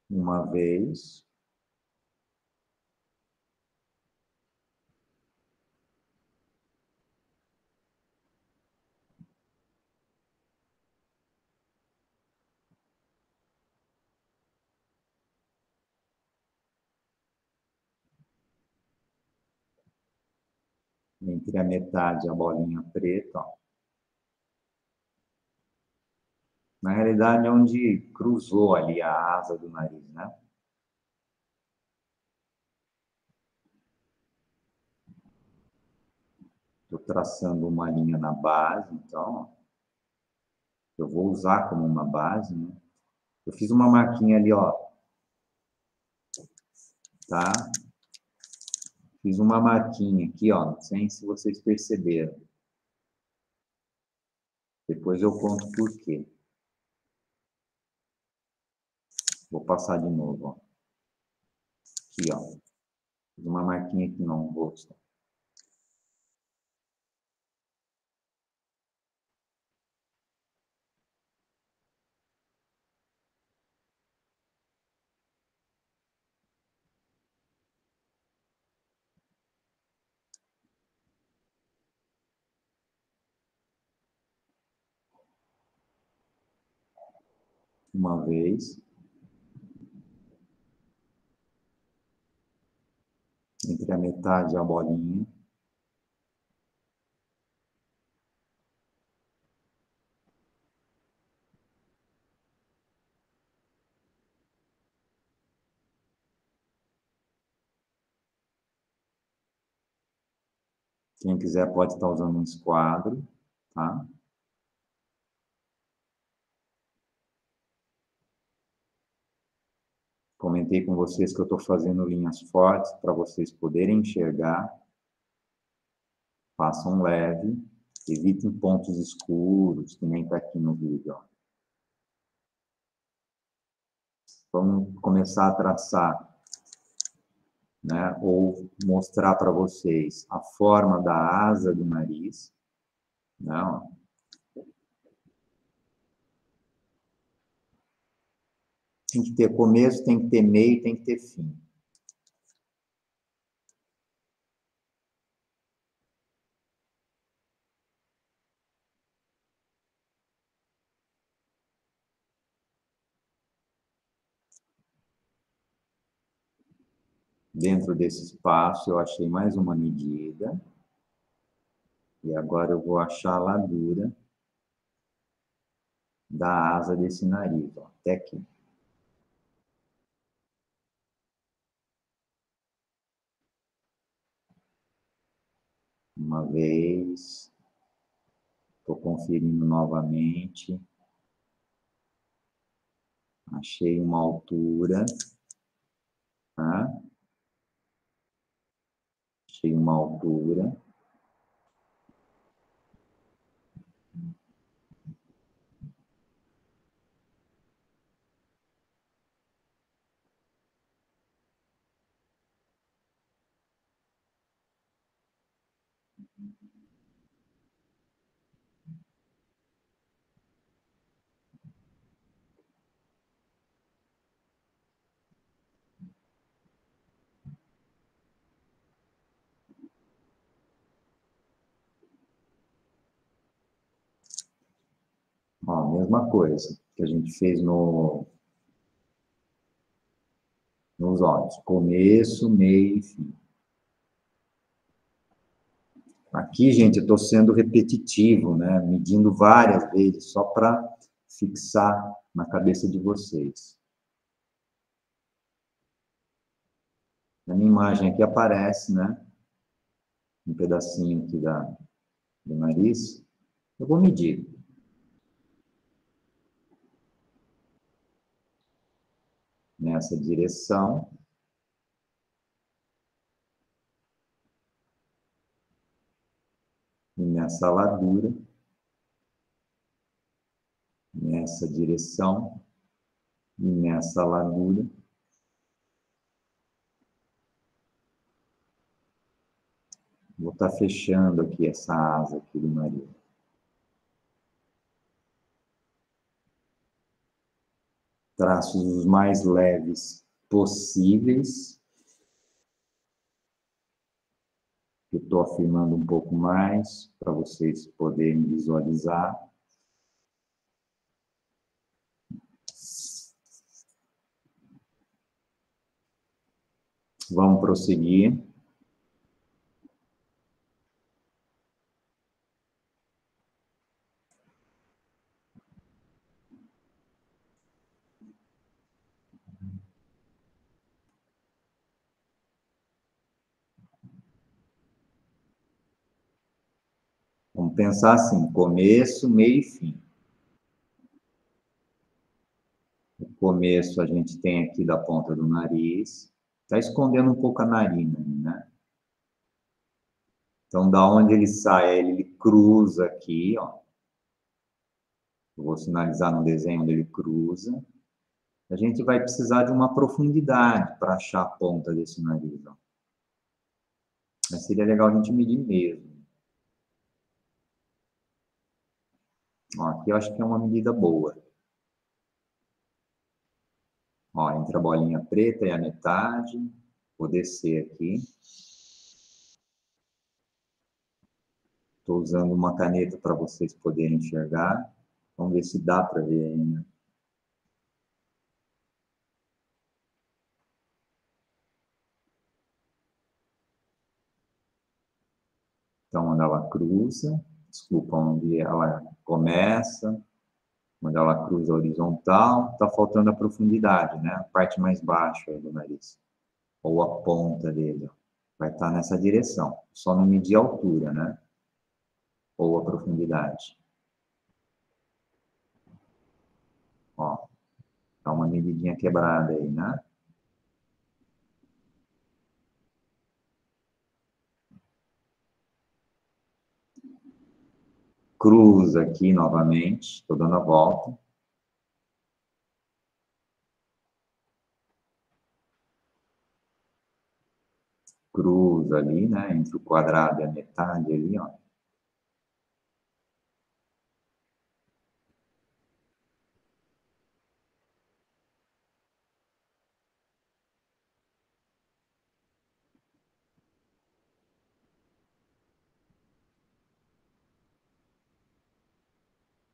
Uma vez. Entre a metade e a bolinha preta, ó. Na realidade, é onde cruzou ali a asa do nariz, né? Estou traçando uma linha na base, então, eu vou usar como uma base, né? Eu fiz uma marquinha ali, ó. Tá? Fiz uma marquinha aqui, ó. Não sei se vocês perceberam. Depois eu conto por quê. Vou passar de novo, ó. Aqui, ó. Fiz uma marquinha aqui no rosto. uma vez. Entre a metade e a bolinha. Quem quiser pode estar usando um esquadro, tá? Comentei com vocês que eu estou fazendo linhas fortes para vocês poderem enxergar. Façam leve, evitem pontos escuros, que nem está aqui no vídeo. Ó. Vamos começar a traçar, né? Ou mostrar para vocês a forma da asa do nariz. Não. Tem que ter começo, tem que ter meio, tem que ter fim. Dentro desse espaço, eu achei mais uma medida. E agora eu vou achar a largura da asa desse nariz, ó, até aqui. Uma vez. Estou conferindo novamente. Achei uma altura. Tá? Achei uma altura. Ó, mesma coisa que a gente fez nos olhos. Começo, meio e fim. Aqui, gente, eu estou sendo repetitivo, né? Medindo várias vezes, só para fixar na cabeça de vocês. Na minha imagem aqui aparece, né? Um pedacinho aqui do nariz. Eu vou medir. Nessa direção. E nessa largura. Nessa direção. E nessa largura. Vou estar fechando aqui essa asa aqui do nariz. Traços os mais leves possíveis. Eu estou afirmando um pouco mais para vocês poderem visualizar. Vamos prosseguir. Vamos pensar assim, começo, meio e fim. O começo a gente tem aqui da ponta do nariz. Está escondendo um pouco a narina, né? Então, da onde ele sai, ele cruza aqui, ó. Eu vou sinalizar no desenho onde ele cruza. A gente vai precisar de uma profundidade para achar a ponta desse nariz, ó. Mas seria legal a gente medir mesmo. Ó, aqui eu acho que é uma medida boa. Ó, entre a bolinha preta e a metade. Vou descer aqui. Estou usando uma caneta para vocês poderem enxergar. Vamos ver se dá para ver ainda. Então, onde ela cruza, desculpa, onde ela começa, onde ela cruza a horizontal, está faltando a profundidade, né? A parte mais baixa do nariz, ou a ponta dele, ó. Vai estar nessa direção, só não medir a altura, né? Ou a profundidade. Ó, dá uma medidinha quebrada aí, né? Cruza aqui novamente, estou dando a volta. Cruza ali, né? Entre o quadrado e a metade ali, ó.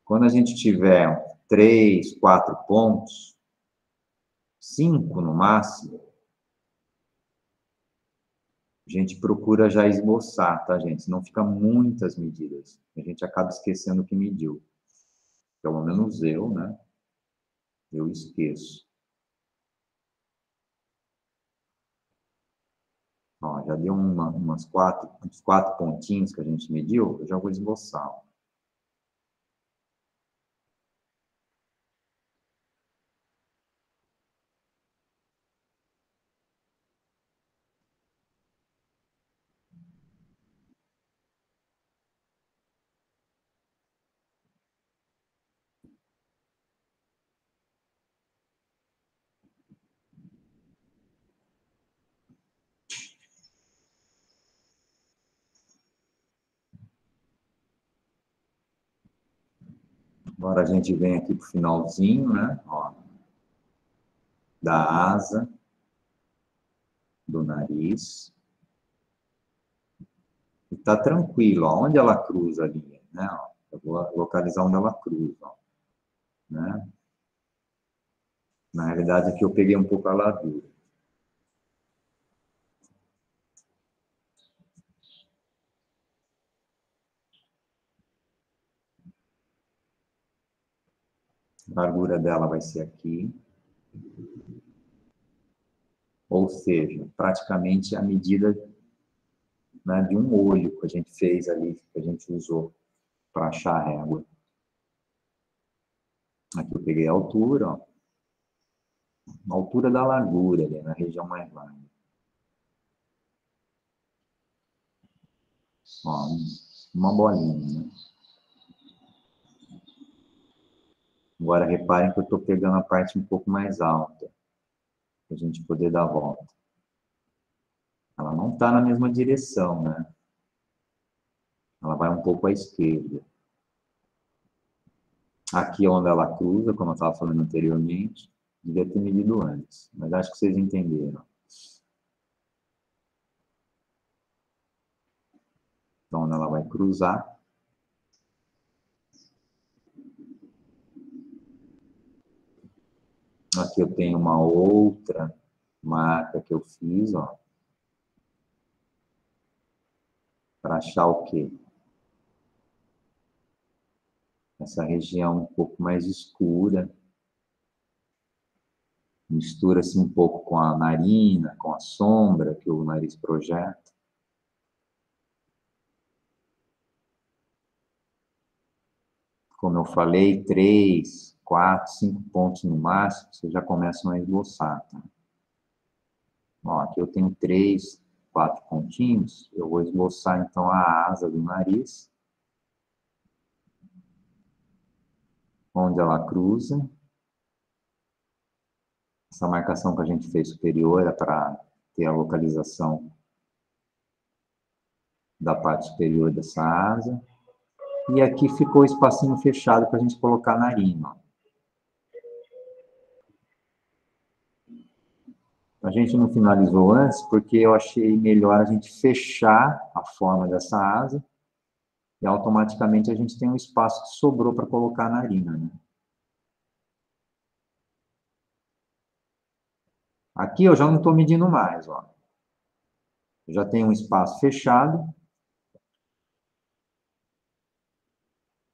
Quando a gente tiver 3, 4 pontos, 5 no máximo, a gente procura já esboçar, tá, gente? Senão fica muitas medidas. A gente acaba esquecendo o que mediu. Pelo menos eu, né? Eu esqueço. Ó, já deu uns 4 pontinhos que a gente mediu, eu já vou esboçar. Ó. Agora a gente vem aqui pro finalzinho, né? Ó, da asa, do nariz. E tá tranquilo, ó, onde ela cruza ali, né? Ó, eu vou localizar onde ela cruza, ó, né? Na realidade, aqui eu peguei um pouco a largura. A largura dela vai ser aqui. Ou seja, praticamente a medida, né, de um olho que a gente fez ali, que a gente usou para achar a régua. Aqui eu peguei a altura, ó. A altura da largura, ali, na região mais larga. Ó, uma bolinha, né? Agora reparem que eu estou pegando a parte um pouco mais alta, para a gente poder dar a volta. Ela não está na mesma direção, né? Ela vai um pouco à esquerda. Aqui onde ela cruza, como eu estava falando anteriormente, devia ter medido antes, mas acho que vocês entenderam. Então, onde ela vai cruzar. Aqui eu tenho uma outra marca que eu fiz, ó. Para achar o quê? Essa região um pouco mais escura. Mistura-se um pouco com a narina, com a sombra que o nariz projeta. Como eu falei, 3, 4, 5 pontos no máximo, vocês já começam a esboçar, tá? Ó, aqui eu tenho 3, 4 pontinhos, eu vou esboçar então a asa do nariz, onde ela cruza. Essa marcação que a gente fez superior é para ter a localização da parte superior dessa asa. E aqui ficou o espacinho fechado para a gente colocar a narina. A gente não finalizou antes porque eu achei melhor a gente fechar a forma dessa asa e automaticamente a gente tem um espaço que sobrou para colocar a narina, né? Aqui eu já não estou medindo mais, ó. Eu já tenho um espaço fechado.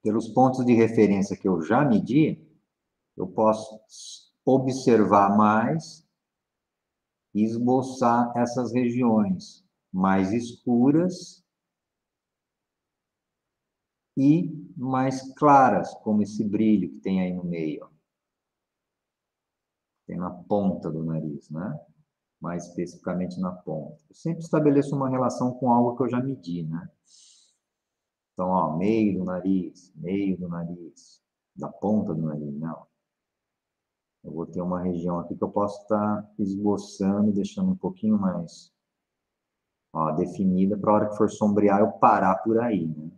pelos pontos de referência que eu já medi, eu posso observar mais e esboçar essas regiões mais escuras e mais claras, como esse brilho que tem aí no meio, ó. Tem na ponta do nariz, né? Mais especificamente na ponta. Eu sempre estabeleço uma relação com algo que eu já medi, né? Então, ó, meio do nariz, da ponta do nariz, não. Eu vou ter uma região aqui que eu posso estar esboçando, deixando um pouquinho mais, ó, definida, para a hora que for sombrear eu parar por aí, né?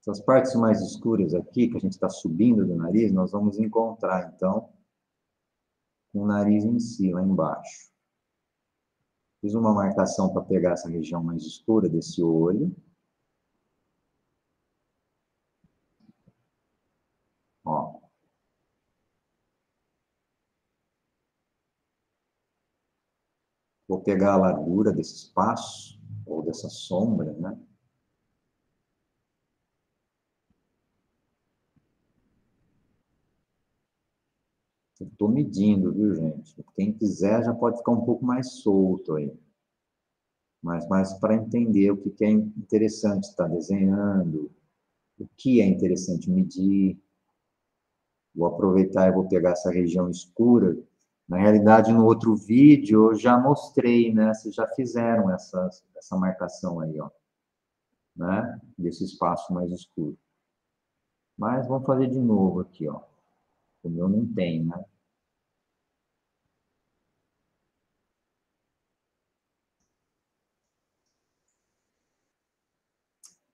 Essas partes mais escuras aqui, que a gente está subindo do nariz, nós vamos encontrar, então, com o nariz em si, lá embaixo. Fiz uma marcação para pegar essa região mais escura desse olho. Ó. Vou pegar a largura desse espaço, ou dessa sombra, né? Estou medindo, viu, gente? Quem quiser já pode ficar um pouco mais solto aí. Mas mais para entender o que é interessante estar desenhando, o que é interessante medir. Vou aproveitar e vou pegar essa região escura. Na realidade, no outro vídeo eu já mostrei, né? Vocês já fizeram essa marcação aí, ó, né? Desse espaço mais escuro. Mas vamos fazer de novo aqui, ó. O meu não tem, né?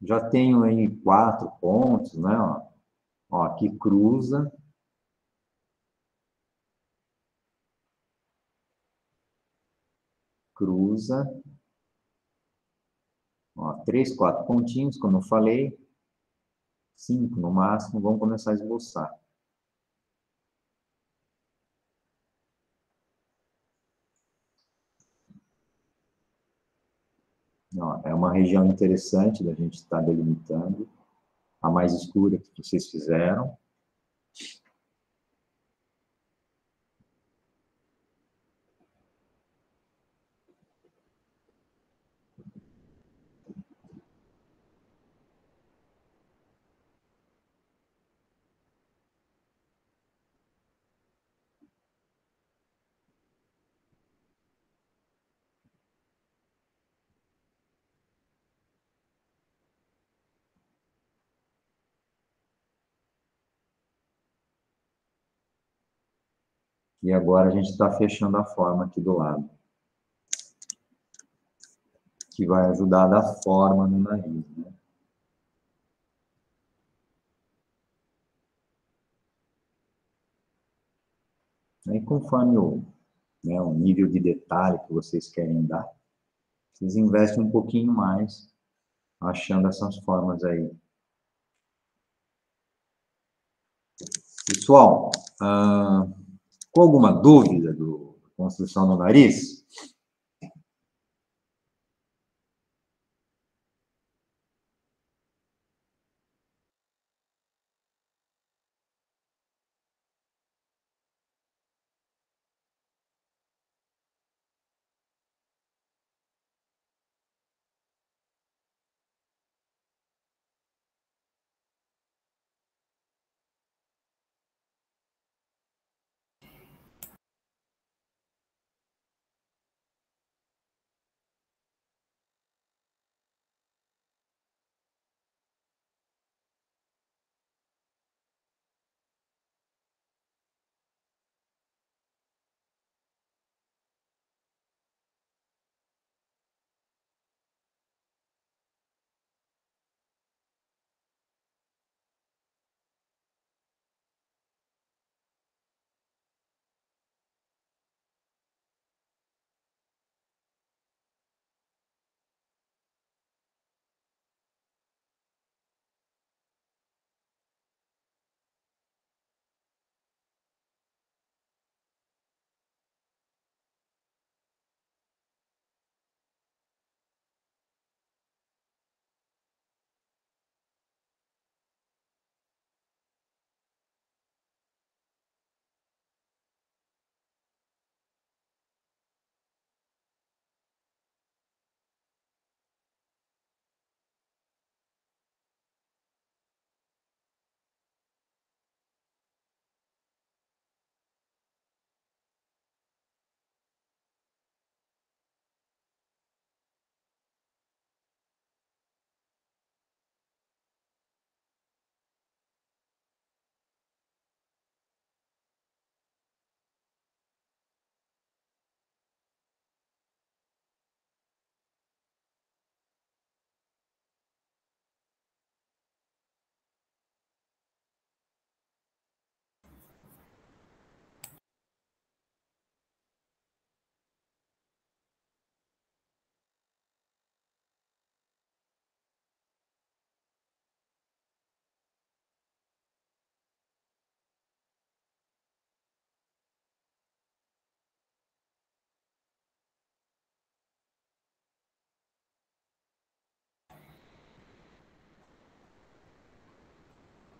Já tenho aí 4 pontos, né? Ó, aqui cruza. Cruza. Ó, 3, 4 pontinhos, como eu falei. 5 no máximo. Vamos começar a esboçar. Ó, é uma região interessante da gente estar delimitando. A mais escura que vocês fizeram. E agora a gente está fechando a forma aqui do lado. Que vai ajudar a dar forma no nariz, né? Aí, conforme o nível de detalhe que vocês querem dar, vocês investem um pouquinho mais, achando essas formas aí. Pessoal, com alguma dúvida da construção do nariz?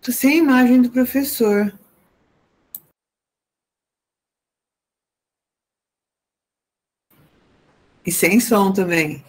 Tô sem a imagem do professor. E sem som também.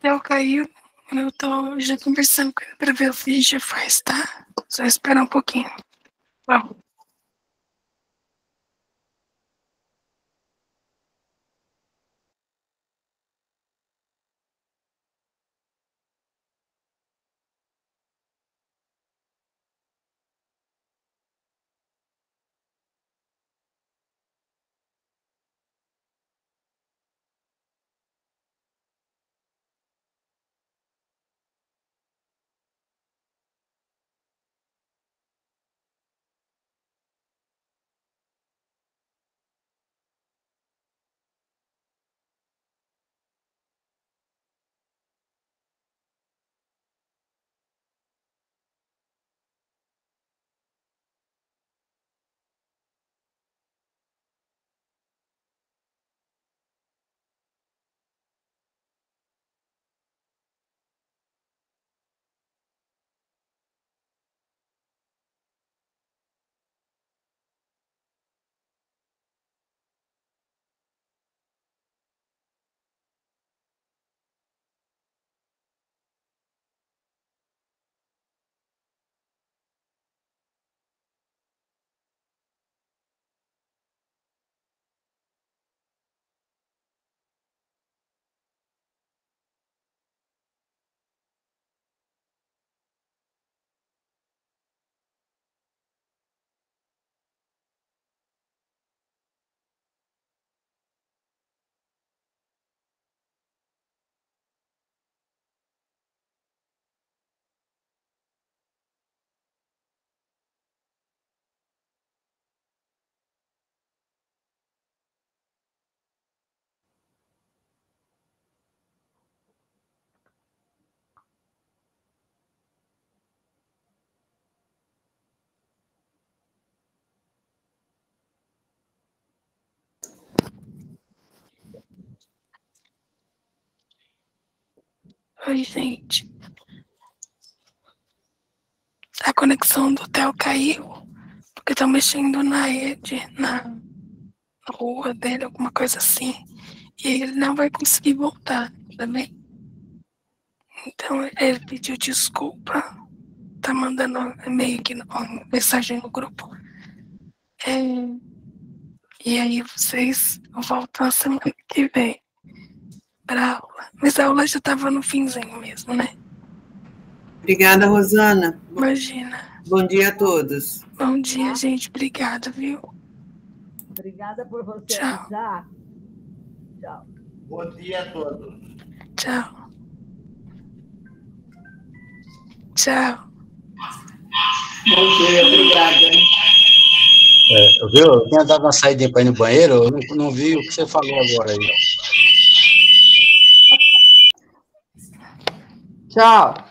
Theo caiu. Eu tô já conversando com ele para ver se ele já faz, tá? Só esperar um pouquinho. Vamos. Oi, gente. A conexão do Theo caiu, porque estão mexendo na rede, na rua dele, alguma coisa assim. E ele não vai conseguir voltar, tá bem? Então, ele pediu desculpa. Tá mandando meio que uma mensagem no grupo. E aí vocês voltam a semana que vem pra aula. Mas a aula já tava no finzinho mesmo, né? Obrigada, Rosana. Imagina. Bom dia a todos. Bom dia, gente. Obrigada, viu? Obrigada por você Tchau. avisar. Tchau. Bom dia a todos. Tchau. Tchau. Bom dia, obrigada. Viu? Eu tinha dado uma saída para ir no banheiro, eu não vi o que você falou agora aí. Tchau.